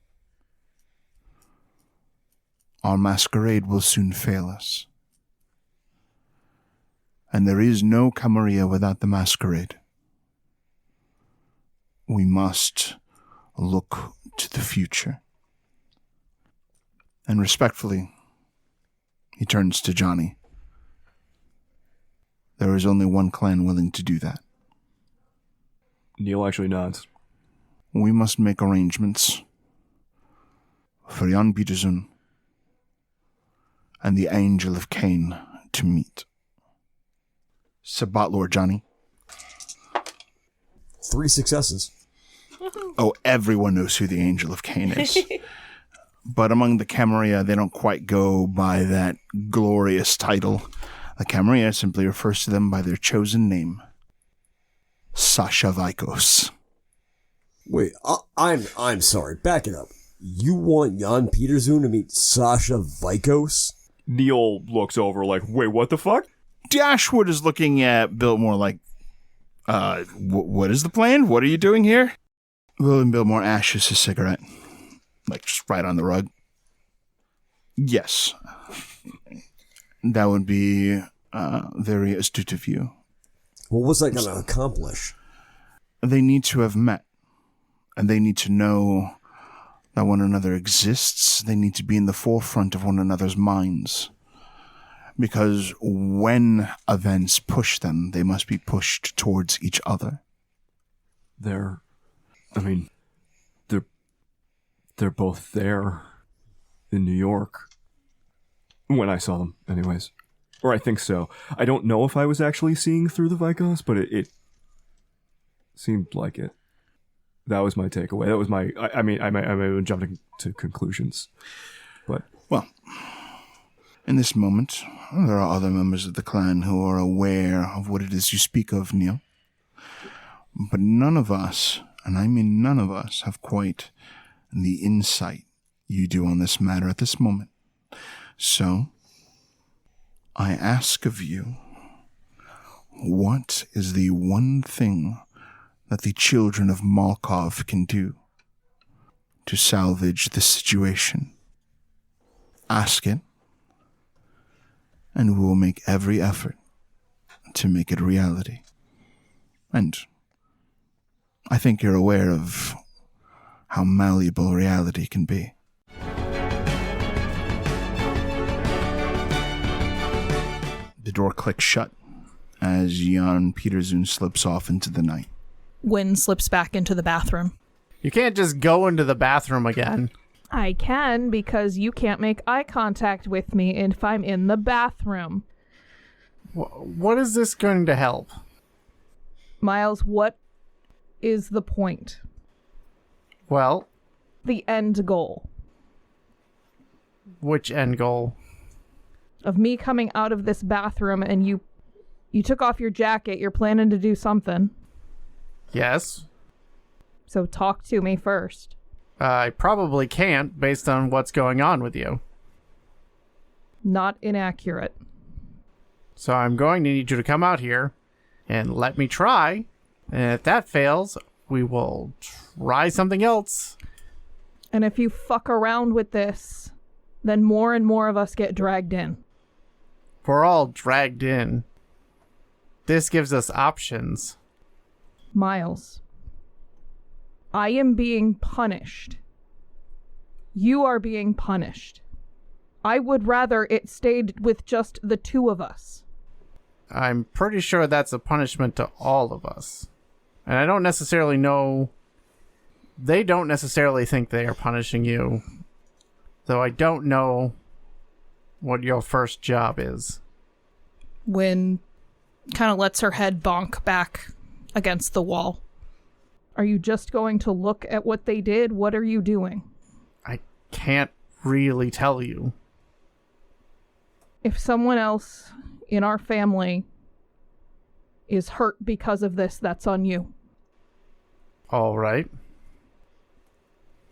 Speaker 2: our masquerade will soon fail us. And there is no Camarilla without the masquerade. We must look to the future. And respectfully, he turns to Johnny. There is only one clan willing to do that.
Speaker 5: Neil actually nods.
Speaker 2: We must make arrangements for Jan Peterson and the Angel of Cain to meet. Sabat Lord Johnny.
Speaker 6: 3 successes.
Speaker 2: Oh, everyone knows who the Angel of Cain is. But among the Camarilla, they don't quite go by that glorious title. The Camarilla simply refers to them by their chosen name, Sasha Vikos.
Speaker 6: Wait, I'm sorry. Back it up. You want Jan Peterzoon to meet Sasha Vikos?
Speaker 5: Neil looks over like, wait, what the fuck?
Speaker 2: Dashwood is looking at Biltmore like, what is the plan? What are you doing here? William Biltmore ashes his cigarette, like just right on the rug. Yes. That would be very astute of you.
Speaker 6: Well, what's that going to accomplish?
Speaker 2: They need to have met, and they need to know that one another exists. They need to be in the forefront of one another's minds. Because when events push them, they must be pushed towards each other.
Speaker 5: They're both there in New York. When I saw them, anyways. Or I think so. I don't know if I was actually seeing through the Vikos, but it seemed like it. That was my takeaway. That was my... I may have been jumping to conclusions. But...
Speaker 2: Well, in this moment, there are other members of the clan who are aware of what it is you speak of, Neil. But none of us, and I mean none of us, have quite the insight you do on this matter at this moment. So, I ask of you, what is the one thing that the children of Malkov can do to salvage the situation? Ask it, and we will make every effort to make it a reality. And I think you're aware of how malleable reality can be. The door clicks shut as Jan Peterzoon slips off into the night.
Speaker 3: Wynn slips back into the bathroom.
Speaker 4: You can't just go into the bathroom again.
Speaker 7: I can, because you can't make eye contact with me if I'm in the bathroom.
Speaker 4: What is this going to help?
Speaker 7: Miles, what is the point?
Speaker 4: Well,
Speaker 7: The end goal
Speaker 4: which end goal?
Speaker 7: of me coming out of this bathroom and you took off your jacket. You're planning to do something.
Speaker 4: Yes.
Speaker 7: So talk to me first.
Speaker 4: I probably can't based on what's going on with you.
Speaker 7: Not inaccurate.
Speaker 4: So I'm going to need you to come out here and let me try. And if that fails, we will try something else.
Speaker 7: And if you fuck around with this, then more and more of us get dragged in.
Speaker 4: We're all dragged in. This gives us options.
Speaker 7: Miles, I am being punished. You are being punished. I would rather it stayed with just the two of us.
Speaker 4: I'm pretty sure that's a punishment to all of us. And I don't necessarily know... They don't necessarily think they are punishing you. Though I don't know what your first job is.
Speaker 3: Wynn kind of lets her head bonk back against the wall.
Speaker 7: Are you just going to look at what they did? What are you doing?
Speaker 4: I can't really tell you.
Speaker 7: If someone else in our family is hurt because of this, that's on you.
Speaker 4: All right.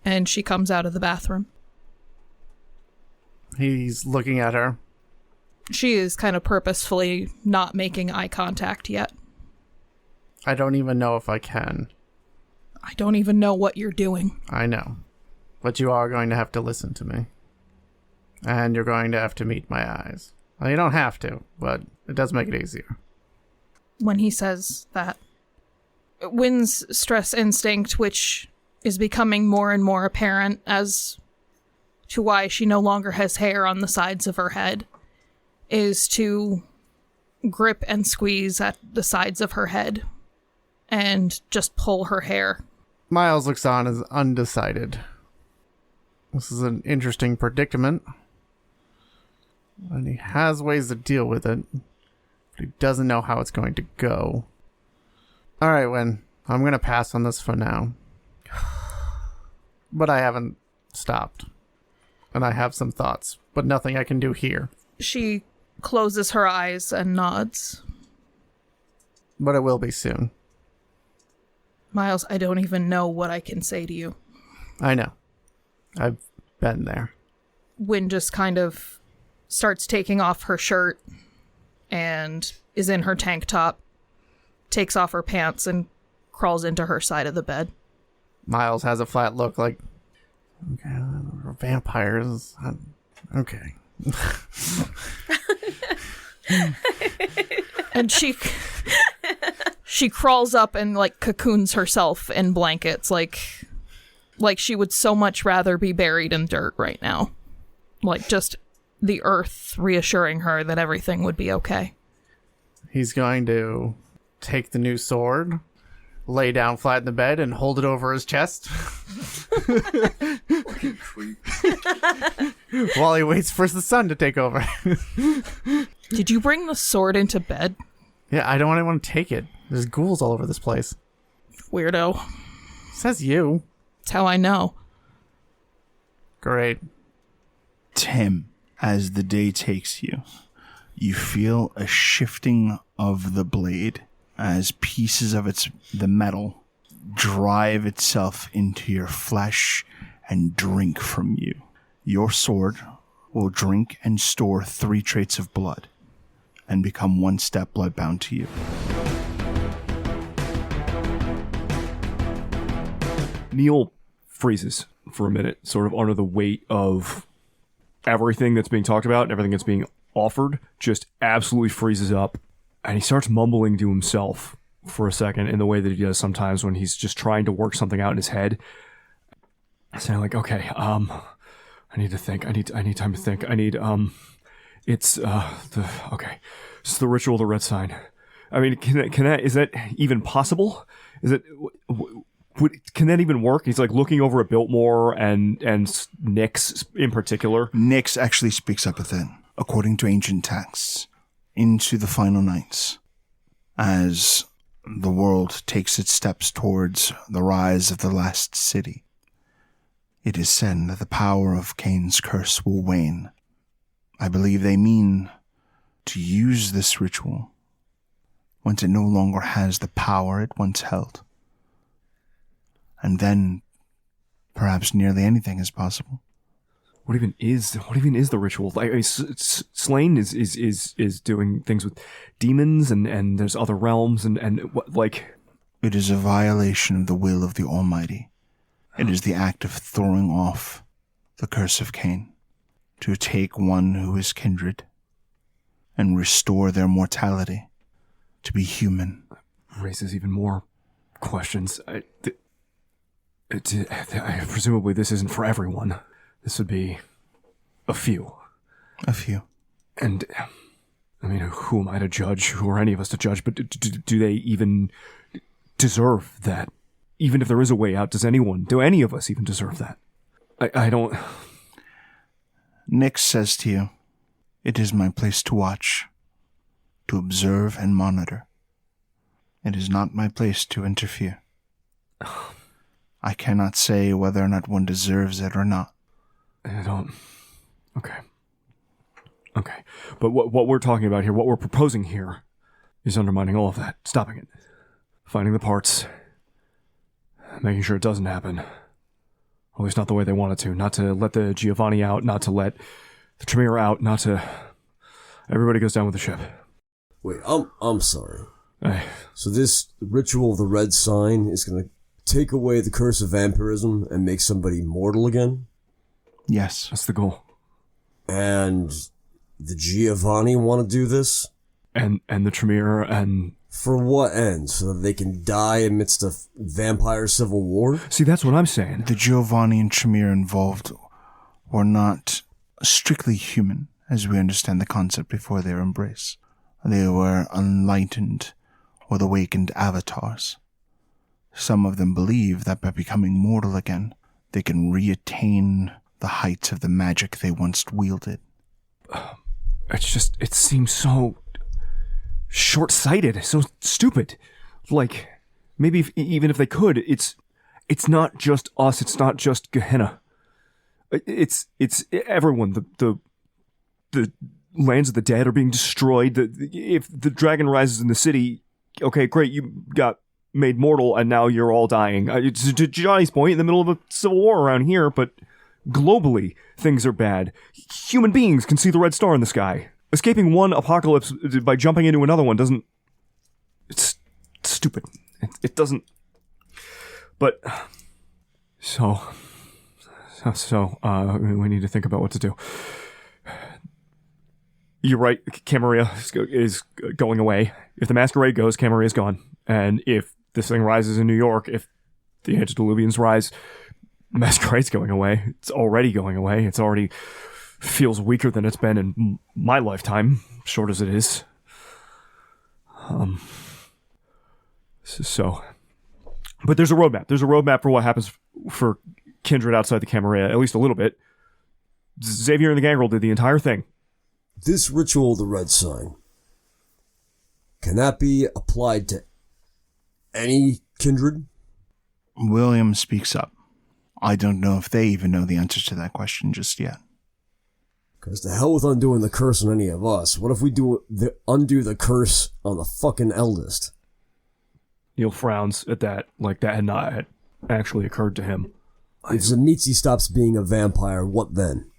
Speaker 3: And she comes out of the bathroom.
Speaker 4: He's looking at her.
Speaker 3: She is kind of purposefully not making eye contact yet.
Speaker 4: I don't even know if I can.
Speaker 3: I don't even know what you're doing.
Speaker 4: I know. But you are going to have to listen to me. And you're going to have to meet my eyes. Well, you don't have to, but it does make it easier.
Speaker 3: When he says that, Wynn's stress instinct, which is becoming more and more apparent as to why she no longer has hair on the sides of her head, is to grip and squeeze at the sides of her head and just pull her hair.
Speaker 4: Miles looks on as undecided. This is an interesting predicament. And he has ways to deal with it, but he doesn't know how it's going to go. Alright, Wynn. I'm going to pass on this for now. But I haven't stopped. And I have some thoughts, but nothing I can do here.
Speaker 3: She closes her eyes and nods.
Speaker 4: But it will be soon.
Speaker 3: Miles, I don't even know what I can say to you.
Speaker 4: I know. I've been there.
Speaker 3: Wynn just kind of starts taking off her shirt and is in her tank top, takes off her pants and crawls into her side of the bed.
Speaker 4: Miles has a flat look like, okay, vampires. Okay.
Speaker 3: And she crawls up and like cocoons herself in blankets, like she would so much rather be buried in dirt right now. Like just the earth reassuring her that everything would be okay.
Speaker 4: He's going to take the new sword, lay down flat in the bed, and hold it over his chest. While he waits for the sun to take over.
Speaker 3: Did you bring the sword into bed?
Speaker 4: Yeah, I don't want anyone to take it. There's ghouls all over this place.
Speaker 3: Weirdo.
Speaker 4: Says you.
Speaker 3: That's how I know.
Speaker 4: Great.
Speaker 2: Tim, as the day takes you, you feel a shifting of the blade as pieces of the metal drive itself into your flesh and drink from you. Your sword will drink and store 3 traits of blood and become 1 step bloodbound to you.
Speaker 5: Neil freezes for a minute, sort of under the weight of everything that's being talked about and everything that's being offered, just absolutely freezes up. And he starts mumbling to himself for a second in the way that he does sometimes when he's just trying to work something out in his head. Saying like, okay, I need to think. I need time to think. It's the ritual of the red sign. I mean, is that even possible? Is it, can that even work? He's like looking over at Biltmore and Nyx in particular.
Speaker 2: Nyx actually speaks up within, according to ancient texts, into the final nights, as the world takes its steps towards the rise of the last city. It is said that the power of Cain's curse will wane. I believe they mean to use this ritual once it no longer has the power it once held. And then perhaps nearly anything is possible.
Speaker 5: What even is the ritual? Like, I mean, Slain is doing things with demons and there's other realms and what, like...
Speaker 2: It is a violation of the will of the Almighty. It is the act of throwing off the curse of Cain to take one who is kindred and restore their mortality to be human.
Speaker 5: Raises even more questions. Presumably this isn't for everyone. This would be a few.
Speaker 2: A few.
Speaker 5: And, I mean, who am I to judge? Who are any of us to judge? But do they even deserve that? Even if there is a way out, do any of us even deserve that? I don't...
Speaker 2: Nyx says to you, it is my place to watch, to observe and monitor. It is not my place to interfere. I cannot say whether or not one deserves it or not.
Speaker 5: I don't... Okay. But what we're talking about here, what we're proposing here, is undermining all of that. Stopping it. Finding the parts. Making sure it doesn't happen. At least not the way they want it to. Not to let the Giovanni out, not to let the Tremere out, not to... Everybody goes down with the ship.
Speaker 6: Wait, I'm sorry. So this ritual of the red sign is going to take away the curse of vampirism and make somebody mortal again?
Speaker 2: Yes.
Speaker 5: That's the goal.
Speaker 6: And the Giovanni want to do this?
Speaker 5: And the Tremere and...
Speaker 6: For what end? So that they can die amidst a vampire civil war?
Speaker 5: See, that's what I'm saying.
Speaker 2: The Giovanni and Tremere involved were not strictly human, as we understand the concept before their embrace. They were enlightened or awakened avatars. Some of them believe that by becoming mortal again, they can reattain the heights of the magic they once wielded.
Speaker 5: It seems so short-sighted, so stupid. Like, maybe even if they could, it's not just us. It's not just Gehenna. It's everyone. The lands of the dead are being destroyed. If the dragon rises in the city, okay, great, you got made mortal, and now you're all dying. To Johnny's point, in the middle of a civil war around here, but globally, things are bad. Human beings can see the red star in the sky. Escaping one apocalypse by jumping into another one doesn't... It's stupid. It doesn't... But... So, we need to think about what to do. You're right, Camarilla is going away. If the masquerade goes, Camarilla is gone. And if this thing rises in New York, if the antediluvians rise, masquerade's going away. It's already going away. It's already feels weaker than it's been in my lifetime, short as it is. But there's a roadmap. There's a roadmap for what happens for Kindred outside the Camarilla, at least a little bit. Xavier and the Gangrel did the entire thing.
Speaker 6: This ritual of the red sign, can that be applied to any kindred?
Speaker 2: William speaks up. I don't know if they even know the answer to that question just yet.
Speaker 6: Because the hell with undoing the curse on any of us. What if we undo the curse on the fucking eldest?
Speaker 5: Neil frowns at that, like that had not actually occurred to him.
Speaker 6: If Zemitzi stops being a vampire, what then?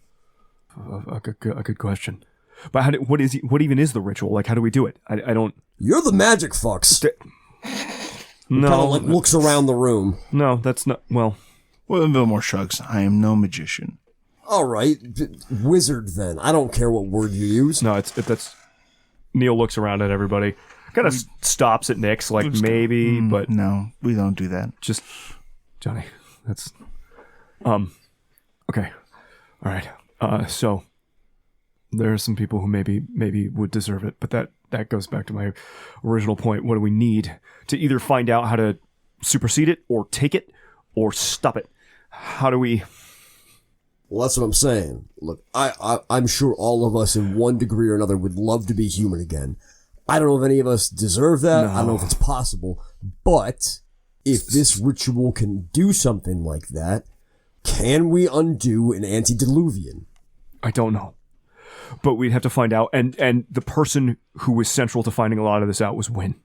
Speaker 5: A good question. But what even is the ritual? Like, how do we do it? I don't...
Speaker 6: You're the magic fucks.
Speaker 5: No.
Speaker 6: Kind of like looks around the room.
Speaker 5: No, that's not... Well,
Speaker 2: Vilmore shrugs. I am no magician.
Speaker 6: All right. Wizard, then. I don't care what word you use.
Speaker 5: No, that's... Neil looks around at everybody. Kind of stops at Nyx, like, maybe, but...
Speaker 2: No, we don't do that.
Speaker 5: Just... Johnny, that's... Okay. All right. So... There are some people who maybe would deserve it, but that goes back to my original point. What do we need to either find out how to supersede it, or take it, or stop it? How do we...
Speaker 6: Well, that's what I'm saying. Look, I'm sure all of us in one degree or another would love to be human again. I don't know if any of us deserve that. No. I don't know if it's possible. But if this ritual can do something like that, can we undo an antediluvian?
Speaker 5: I don't know. But we'd have to find out. And the person who was central to finding a lot of this out was Wynn.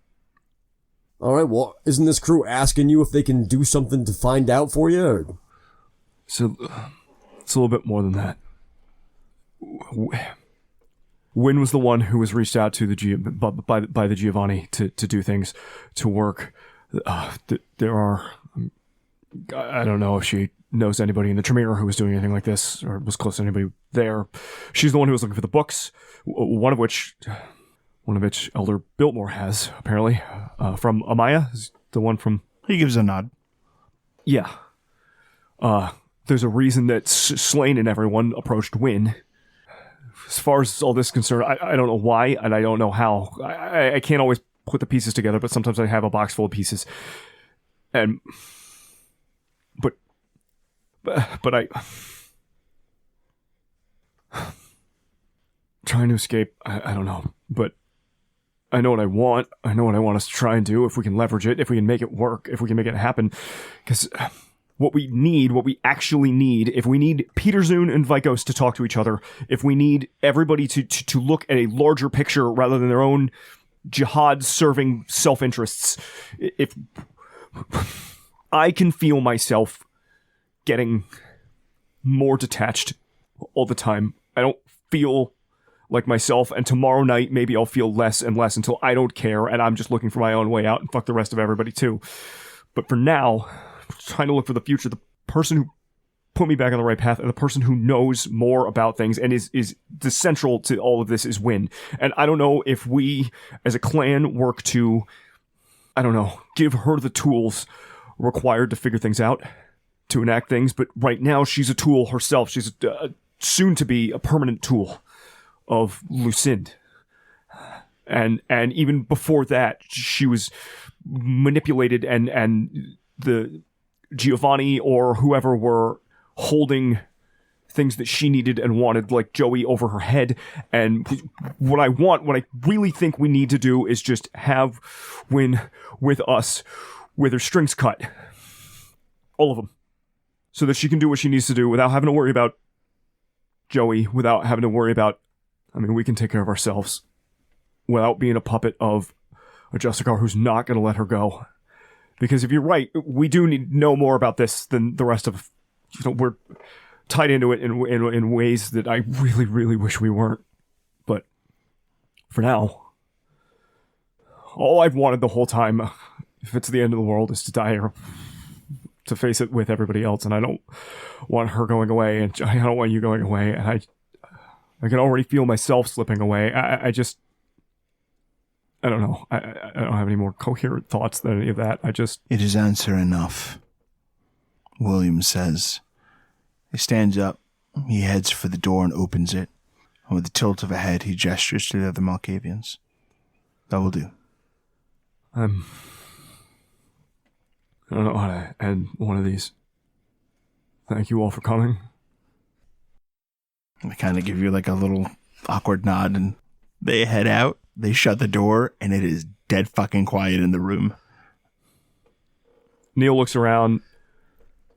Speaker 6: All right, well, isn't this crew asking you if they can do something to find out for you? Or?
Speaker 5: So, it's a little bit more than that. Wynn was the one who was reached out to by the Giovanni to do things, to work. There are... I don't know if she knows anybody in the Tremere who was doing anything like this, or was close to anybody there. She's the one who was looking for the books, one of which Elder Biltmore has, apparently, from Amaya, is the one from...
Speaker 2: He gives a nod.
Speaker 5: Yeah. There's a reason that Slane and everyone approached Wynn. As far as all this is concerned, I don't know why, and I don't know how. I can't always put the pieces together, but sometimes I have a box full of pieces. And... But I... Trying to escape, I don't know. But I know what I want. I know what I want us to try and do, if we can leverage it, if we can make it work, if we can make it happen. Because what we actually need, if we need Peter Zune and Vikos to talk to each other, if we need everybody to look at a larger picture rather than their own jihad-serving self-interests, if I can feel myself getting more detached all the time. I don't feel like myself, and tomorrow night maybe I'll feel less and less until I don't care and I'm just looking for my own way out and fuck the rest of everybody too. But for now, I'm trying to look for the future. The person who put me back on the right path and the person who knows more about things and is the central to all of this is Wynn. And I don't know if we as a clan work to, I don't know, give her the tools required to figure things out, to enact things, but right now she's a tool herself. She's soon to be a permanent tool of Lucinda. And even before that, she was manipulated and the Giovanni or whoever were holding things that she needed and wanted, like Joey, over her head. And what I really think we need to do is just have Wynn with us with her strings cut. All of them. So that she can do what she needs to do without having to worry about Joey, without having to worry about... we can take care of ourselves without being a puppet of a Justicar who's not going to let her go. Because if you're right, we do need to know more about this than the rest of... we're tied into it in ways that I really, really wish we weren't. But for now, all I've wanted the whole time, if it's the end of the world, is to die or to face it with everybody else. And I don't want her going away, and I don't want you going away. And I can already feel myself slipping away. I don't know. I don't have any more coherent thoughts than any of that.
Speaker 2: It is answer enough, William says. He stands up, he heads for the door and opens it, and with a tilt of a head, he gestures to the other Malkavians. That will do.
Speaker 5: I don't know how to end one of these. Thank you all for coming.
Speaker 2: I kind of give you like a little awkward nod, and they head out, they shut the door, and it is dead fucking quiet in the room.
Speaker 5: Neil looks around,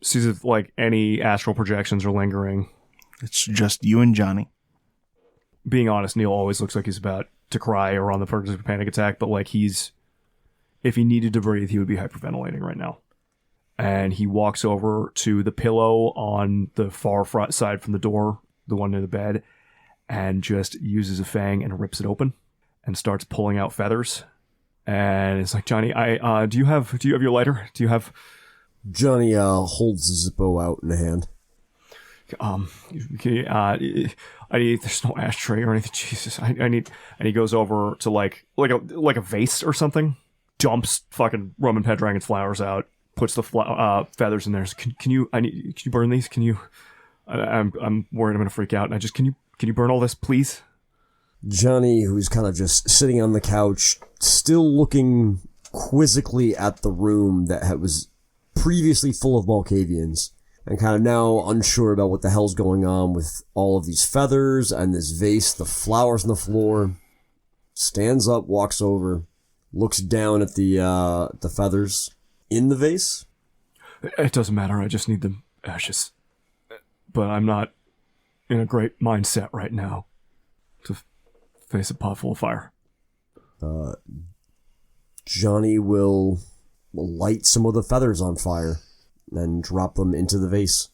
Speaker 5: sees if like any astral projections are lingering.
Speaker 2: It's just you and Johnny.
Speaker 5: Being honest, Neil always looks like he's about to cry or on the verge of a panic attack, but like if he needed to breathe, he would be hyperventilating right now. And he walks over to the pillow on the far front side from the door, the one near the bed, and just uses a fang and rips it open and starts pulling out feathers. And it's like, Johnny, do you have your lighter? Do you have...
Speaker 6: Johnny holds the Zippo out in the hand.
Speaker 5: There's no ashtray or anything. Jesus, I need. And he goes over to like a vase or something, dumps fucking Roman Pendragon's flowers out, puts the feathers in there. Can you burn these? Can you? I'm worried I'm gonna freak out. And I just can you burn all this, please?
Speaker 6: Johnny, who's kind of just sitting on the couch, still looking quizzically at the room that was previously full of Malkavians, and kind of now unsure about what the hell's going on with all of these feathers and this vase, the flowers on the floor, stands up, walks over, looks down at the feathers in the vase.
Speaker 5: It doesn't matter, I just need the ashes. But I'm not in a great mindset right now to face a pot full of fire.
Speaker 6: Johnny will light some of the feathers on fire and drop them into the vase.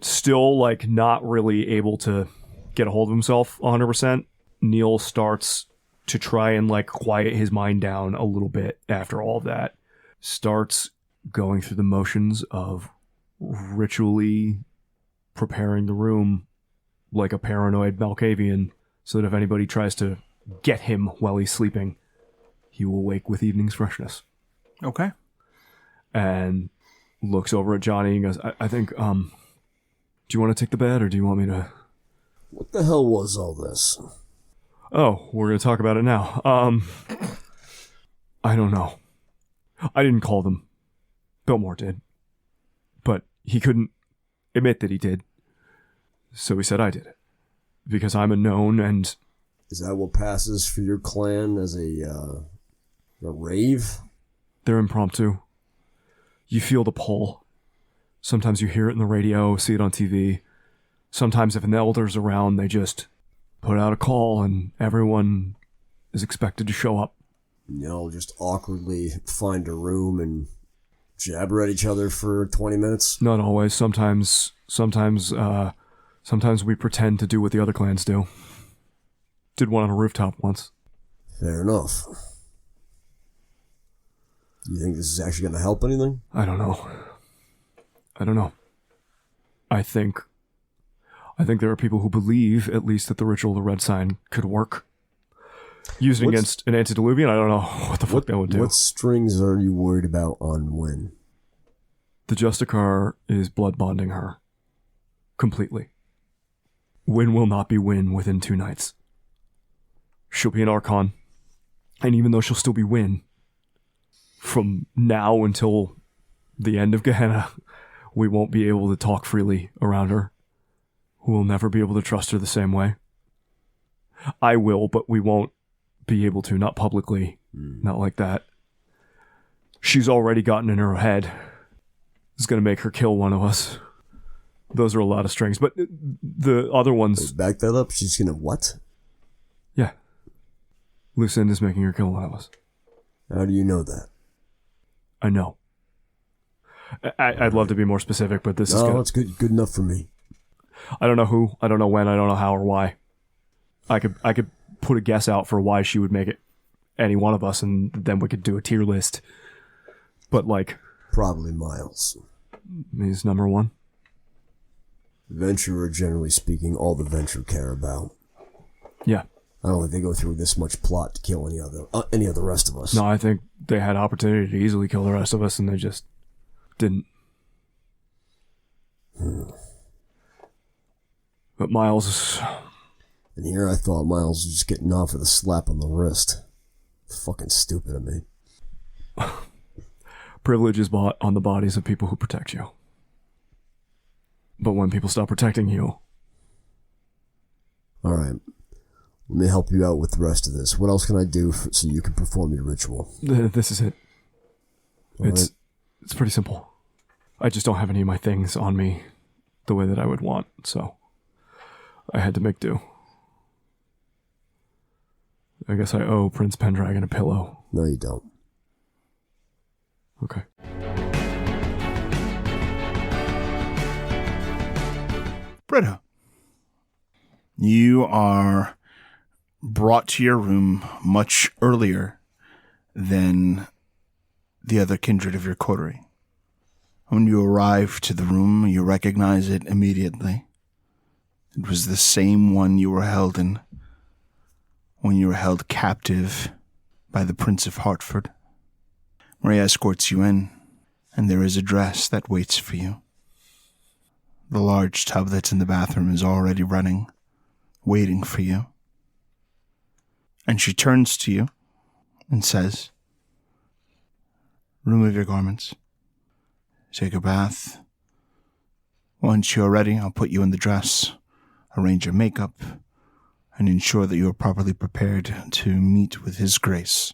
Speaker 5: Still, like, not really able to get a hold of himself 100%. Neil starts to try and, like, quiet his mind down a little bit after all of that. Starts going through the motions of ritually preparing the room like a paranoid Malkavian, so that if anybody tries to get him while he's sleeping, he will wake with evening's freshness.
Speaker 2: Okay.
Speaker 5: And looks over at Johnny and goes, I think, do you want to take the bed, or do you want me to...
Speaker 6: What the hell was all this?
Speaker 5: Oh, we're going to talk about it now. I don't know. I didn't call them. Biltmore did. But he couldn't admit that he did. So he said I did it. Because I'm a known and...
Speaker 6: Is that what passes for your clan as a rave?
Speaker 5: They're impromptu. You feel the pull. Sometimes you hear it in the radio, see it on TV. Sometimes if an elder's around, they just put out a call and everyone is expected to show up.
Speaker 6: You know, just awkwardly find a room and jabber at each other for 20 minutes?
Speaker 5: Not always. Sometimes we pretend to do what the other clans do. Did one on a rooftop once.
Speaker 6: Fair enough. You think this is actually going to help anything?
Speaker 5: I don't know. I think there are people who believe, at least, that the ritual of the red sign could work. Used against an antediluvian, I don't know what the fuck that would do.
Speaker 6: What strings are you worried about on Wynn?
Speaker 5: The Justicar is blood bonding her. Completely. Wynn will not be Wynn within 2 nights. She'll be an Archon. And even though she'll still be Wynn, from now until the end of Gehenna, we won't be able to talk freely around her. We'll never be able to trust her the same way. I will, but we won't be able to, not publicly, not like that. she's already gotten in her head is going to make her kill one of us. Those are a lot of strings. But the other ones...
Speaker 6: Back that up. She's going to what?
Speaker 5: Yeah. Lucinda's making her kill one of us.
Speaker 6: How do you know that?
Speaker 5: I know. I'd love to be more specific, but this is good.
Speaker 6: No, it's good enough for me.
Speaker 5: I don't know who, I don't know when, I don't know how or why. I could put a guess out for why she would make it any one of us, and then we could do a tier list. But like...
Speaker 6: Probably Miles.
Speaker 5: He's number one.
Speaker 6: Venture are, generally speaking, all the Venture care about.
Speaker 5: Yeah.
Speaker 6: I don't think they go through this much plot to kill any of the rest of us.
Speaker 5: No, I think they had opportunity to easily kill the rest of us, and they just didn't. But Miles...
Speaker 6: And here I thought Miles was just getting off with a slap on the wrist. Fucking stupid of me.
Speaker 5: Privilege is bought on the bodies of people who protect you. But when people stop protecting you...
Speaker 6: Alright. Let me help you out with the rest of this. What else can I do so you can perform your ritual?
Speaker 5: This is it.
Speaker 6: It's
Speaker 5: pretty simple. I just don't have any of my things on me the way that I would want, so I had to make do. I guess I owe Prince Pendragon a pillow.
Speaker 6: No, you don't.
Speaker 5: Okay.
Speaker 2: Britta, you are brought to your room much earlier than the other kindred of your coterie. When you arrive to the room, you recognize it immediately. It was the same one you were held in when you were held captive by the Prince of Hartford. Maria escorts you in, and there is a dress that waits for you. The large tub that's in the bathroom is already running, waiting for you. And she turns to you and says, "Remove your garments. Take a bath. Once you're ready, I'll put you in the dress, arrange your makeup, and ensure that you are properly prepared to meet with His Grace.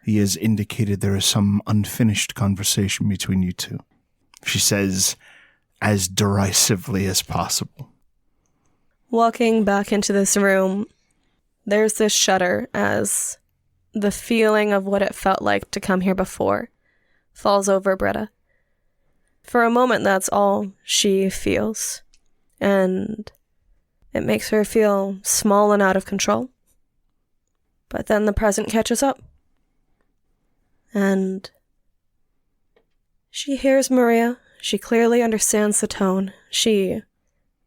Speaker 2: He has indicated there is some unfinished conversation between you two," she says, as derisively as possible.
Speaker 1: Walking back into this room, there's this shudder as the feeling of what it felt like to come here before falls over Britta. For a moment, that's all she feels, and it makes her feel small and out of control. But then the present catches up, and she hears Maria. She clearly understands the tone. She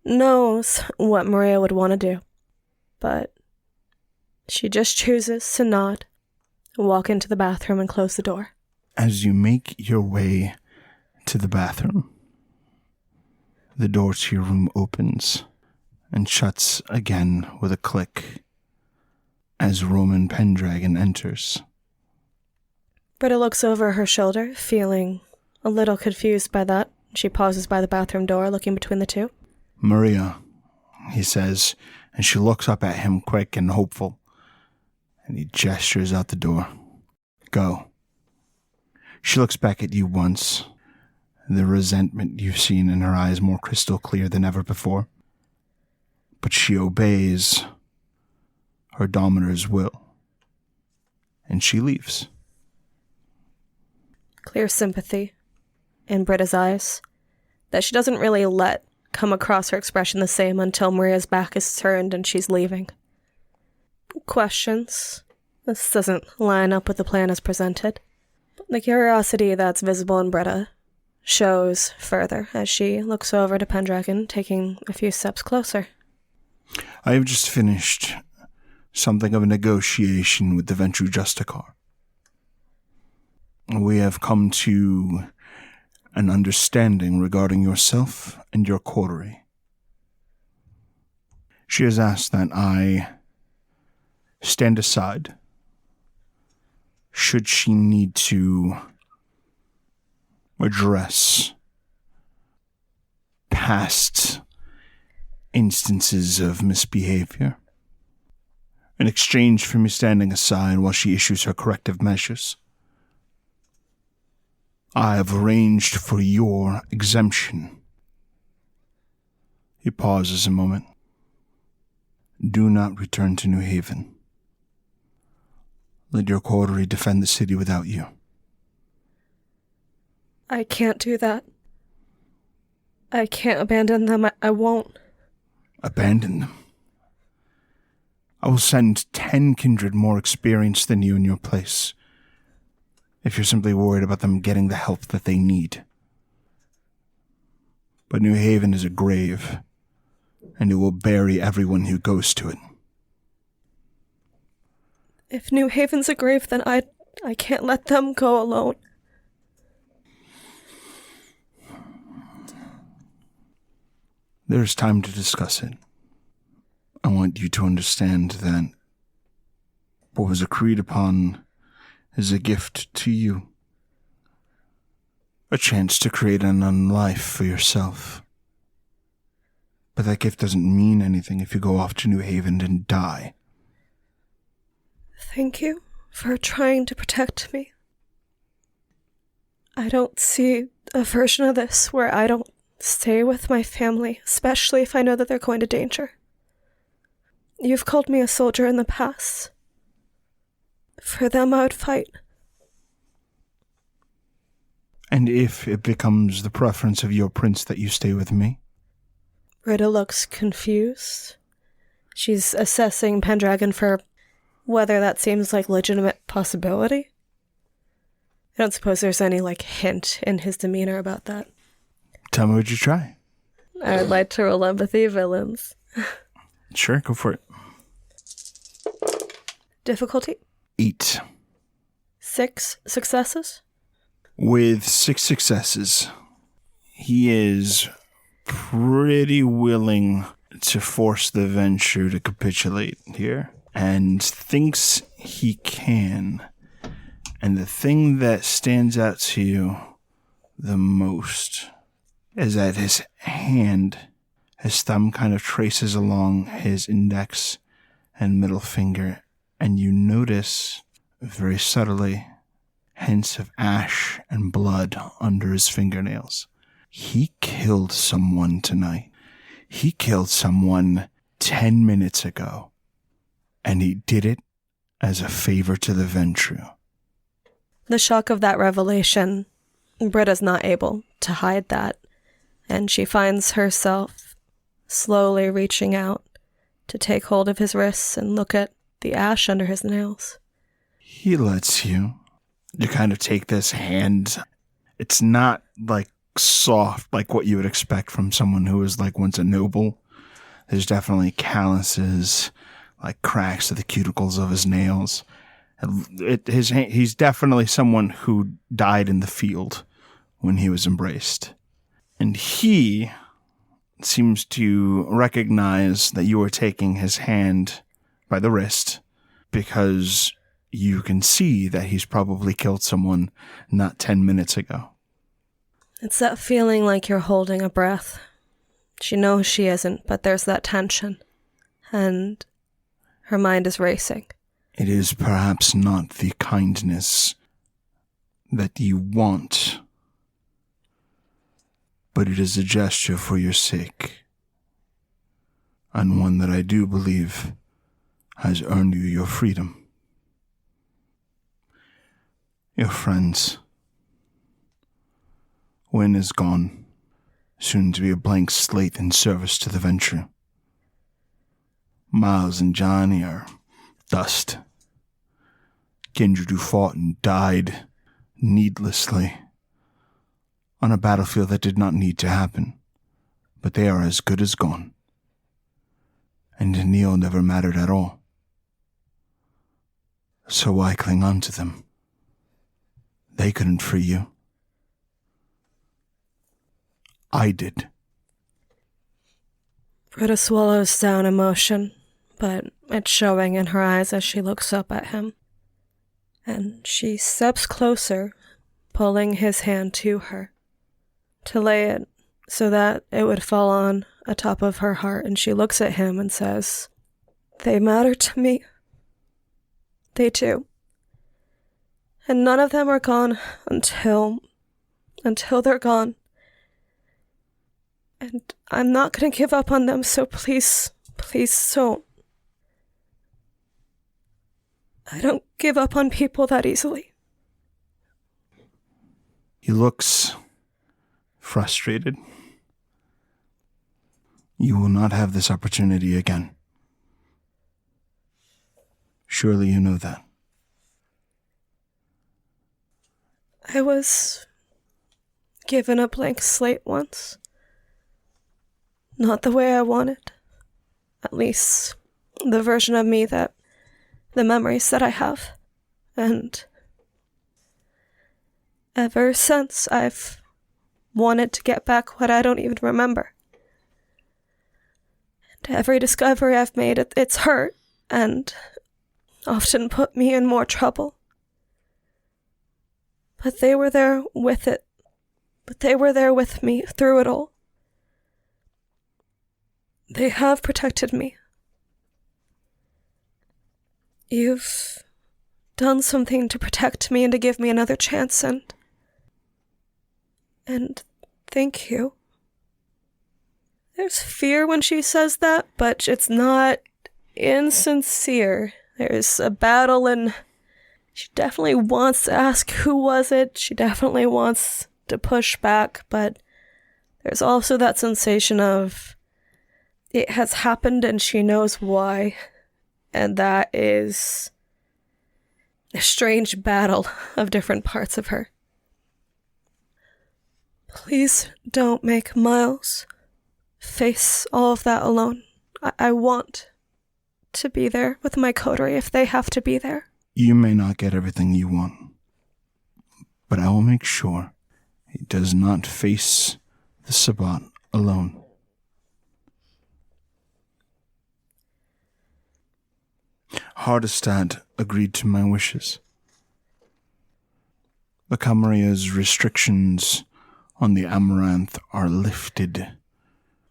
Speaker 1: knows what Maria would want to do, but she just chooses to nod, walk into the bathroom, and close the door.
Speaker 2: As you make your way to the bathroom, the door to your room opens and shuts again with a click as Roman Pendragon enters.
Speaker 1: Britta looks over her shoulder, feeling a little confused by that. She pauses by the bathroom door, looking between the two.
Speaker 2: "Maria," he says, and she looks up at him quick and hopeful, and he gestures out the door. "Go." She looks back at you once, the resentment you've seen in her eyes more crystal clear than ever before. But she obeys her dominor's will, and she leaves.
Speaker 1: Clear sympathy in Britta's eyes that she doesn't really let come across her expression the same until Maria's back is turned and she's leaving. Questions. This doesn't line up with the plan as presented. The curiosity that's visible in Britta shows further as she looks over to Pendragon, taking a few steps closer.
Speaker 2: "I have just finished something of a negotiation with the Venture Justicar. We have come to an understanding regarding yourself and your coterie. She has asked that I stand aside should she need to address past instances of misbehavior in exchange for me standing aside while she issues her corrective measures. I have arranged for your exemption. He pauses a moment. Do not return to New Haven. Let your coterie defend the city without you.
Speaker 1: I can't do that. I can't abandon them. I won't.
Speaker 2: Abandon them. I will send 10 kindred more experienced than you in your place, if you're simply worried about them getting the help that they need. But New Haven is a grave, and it will bury everyone who goes to it.
Speaker 1: If New Haven's a grave, then I can't let them go alone.
Speaker 2: There's time to discuss it. I want you to understand that what was agreed upon is a gift to you. A chance to create an unlife for yourself. But that gift doesn't mean anything if you go off to New Haven and die.
Speaker 1: Thank you for trying to protect me. I don't see a version of this where I don't stay with my family, especially if I know that they're going to danger. You've called me a soldier in the past. For them, I would fight.
Speaker 2: And if it becomes the preference of your prince that you stay with me?
Speaker 1: Britta looks confused. She's assessing Pendragon for whether that seems like legitimate possibility. I don't suppose there's any, hint in his demeanor about that.
Speaker 2: Tell me what you try.
Speaker 1: I would like to roll empathy, villains.
Speaker 2: Sure, go for it.
Speaker 1: Difficulty?
Speaker 2: 8.
Speaker 1: 6 successes?
Speaker 2: With 6 successes, he is pretty willing to force the venture to capitulate here, and thinks he can. And the thing that stands out to you the most is that his thumb kind of traces along his index and middle finger, and you notice very subtly hints of ash and blood under his fingernails. He killed someone tonight. He killed someone 10 minutes ago, and he did it as a favor to the Ventru.
Speaker 1: The shock of that revelation, Britta's not able to hide that, and she finds herself slowly reaching out to take hold of his wrists and look at the ash under his nails.
Speaker 2: He lets you. You kind of take this hand. It's not soft like what you would expect from someone who was once a noble. There's definitely calluses, cracks to the cuticles of his nails. He's definitely someone who died in the field when he was embraced. And he seems to recognize that you are taking his hand by the wrist because you can see that he's probably killed someone not 10 minutes ago.
Speaker 1: It's that feeling like you're holding a breath. She knows she isn't, but there's that tension. And her mind is racing.
Speaker 2: It is perhaps not the kindness that you want, but it is a gesture for your sake, and one that I do believe has earned you your freedom. Your friends. Wynn is gone, soon to be a blank slate in service to the venture. Miles and Johnny are dust. Kindred who fought and died needlessly on a battlefield that did not need to happen, but they are as good as gone. And Neil never mattered at all. So why cling on to them? They couldn't free you. I did.
Speaker 1: Britta swallows down emotion, but it's showing in her eyes as she looks up at him. And she steps closer, pulling his hand to her, to lay it so that it would fall on atop of her heart, and she looks at him and says, "They matter to me. They do. And none of them are gone until until they're gone. And I'm not going to give up on them, so please don't. I don't give up on people that easily.
Speaker 2: He looks frustrated. You will not have this opportunity again. Surely you know that.
Speaker 1: I was given a blank slate once. Not the way I wanted. At least the version of me that the memories that I have. And ever since, I've wanted to get back what I don't even remember. And every discovery I've made, it's hurt and often put me in more trouble. But they were there with it. But they were there with me through it all. They have protected me. You've done something to protect me and to give me another chance, and thank you. There's fear when she says that, but it's not insincere. There's a battle, and she definitely wants to ask who was it. She definitely wants to push back, but there's also that sensation of it has happened and she knows why. And that is a strange battle of different parts of her. Please don't make Miles face all of that alone. I want to be there with my coterie if they have to be there.
Speaker 2: You may not get everything you want, but I will make sure he does not face the Sabbat alone. Hardestad agreed to my wishes. The Camaria's restrictions on the Amaranth are lifted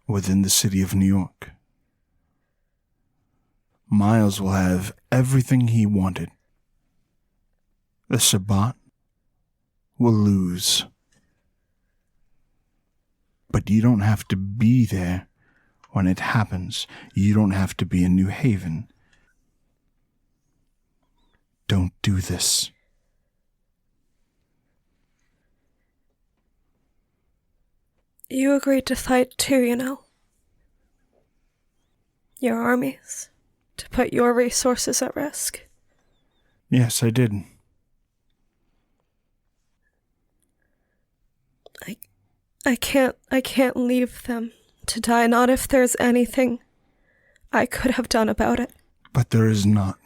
Speaker 2: within the city of New York. Miles will have everything he wanted. The Sabbat will lose. But you don't have to be there when it happens. You don't have to be in New Haven. Don't do this.
Speaker 1: You agreed to fight too, you know. Your armies. To put your resources at risk.
Speaker 2: Yes, I did.
Speaker 1: I can't leave them to die, not if there's anything I could have done about it.
Speaker 2: But there is not.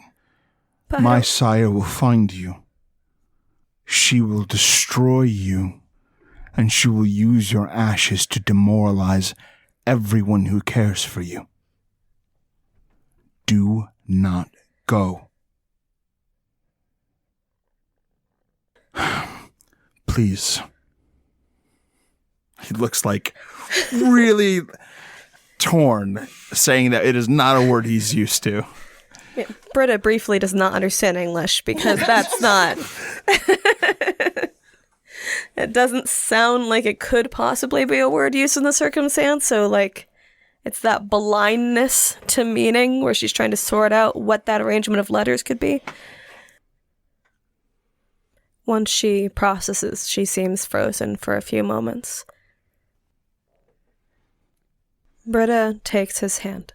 Speaker 1: But
Speaker 2: My sire will find you. She will destroy you, and she will use your ashes to demoralize everyone who cares for you. Do not go. Please. He looks like really torn, saying that it is not a word he's used to.
Speaker 1: Yeah, Britta briefly does not understand English because that's not... It doesn't sound like it could possibly be a word used in the circumstance, so like it's that blindness to meaning where she's trying to sort out what that arrangement of letters could be. Once she processes, she seems frozen for a few moments. Britta takes his hand,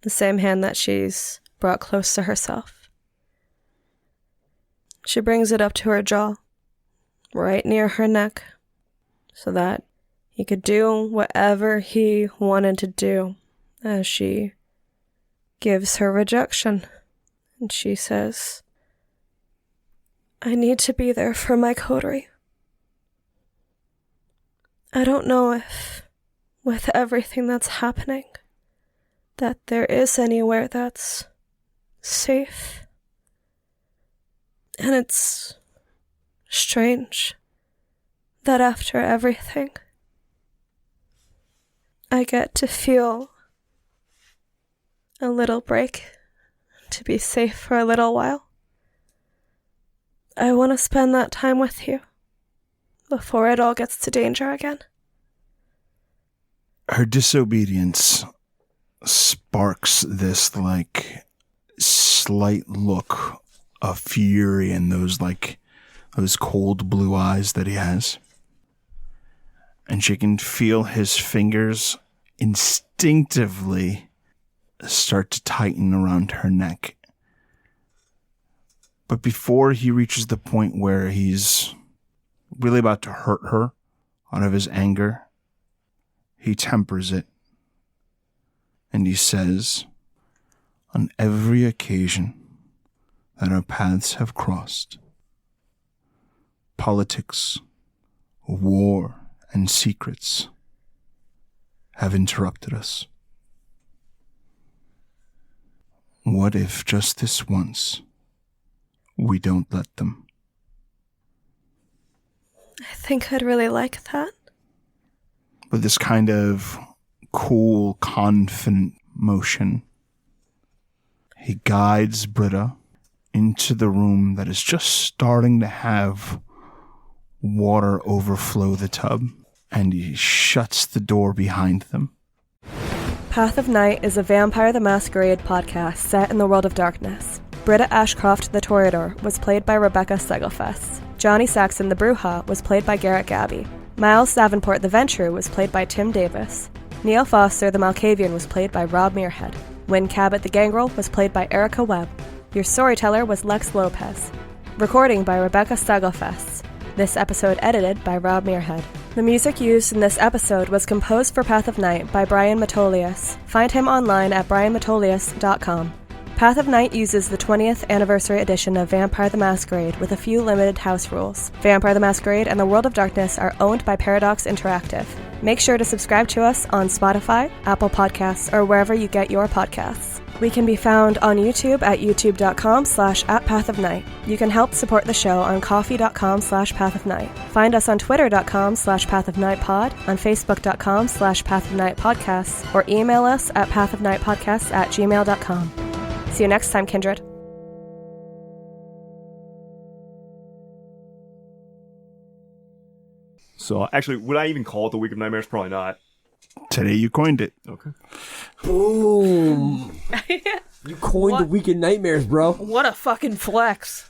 Speaker 1: the same hand that she's brought close to herself. She brings it up to her jaw, right near her neck, so that he could do whatever he wanted to do, as she gives her rejection, and she says, I need to be there for my coterie. I don't know if, with everything that's happening, that there is anywhere that's safe. And it's strange that after everything, I get to feel a little break, to be safe for a little while. I want to spend that time with you. Before it all gets to danger again.
Speaker 2: Her disobedience sparks this, like, slight look of fury in those cold blue eyes that he has. And she can feel his fingers instinctively start to tighten around her neck. But before he reaches the point where he's really about to hurt her out of his anger, he tempers it. And he says, on every occasion that our paths have crossed, politics, war, and secrets have interrupted us. What if just this once we don't let them?
Speaker 1: I think I'd really like that.
Speaker 2: With this kind of cool, confident motion, he guides Britta into the room that is just starting to have water overflow the tub, and he shuts the door behind them.
Speaker 1: Path of Night is a Vampire the Masquerade podcast set in the world of darkness. Britta Ashcroft the Toreador was played by Rebecca Steigelfest. Johnny Saxon the Bruja was played by Garrett Gabbey. Miles Davenport the Venture was played by Tim Davis. Neil Foster the Malkavian was played by Rob Muirhead. Wynn Cabot the Gangrel was played by Erika Webb. Your storyteller was Lex Lopez. Recording by Rebecca Steigelfest. This episode edited by Rob Muirhead. The music used in this episode was composed for Path of Night by Brian Matolius. Find him online at brianmatolius.com. Path of Night uses the 20th anniversary edition of Vampire the Masquerade with a few limited house rules. Vampire the Masquerade and the World of Darkness are owned by Paradox Interactive. Make sure to subscribe to us on Spotify, Apple Podcasts, or wherever you get your podcasts. We can be found on YouTube at youtube.com/@pathofnight. You can help support the show on coffee.com/pathofnight. Find us on twitter.com/pathofnightpod, on facebook.com/pathofnightpodcasts, or email us at pathofnightpodcasts@gmail.com. See you next time, Kindred.
Speaker 5: So, actually, would I even call it the Week of Nightmares? Probably not.
Speaker 2: Today you coined it.
Speaker 5: Okay.
Speaker 6: Boom! You coined the Week of Nightmares, bro.
Speaker 3: What a fucking flex.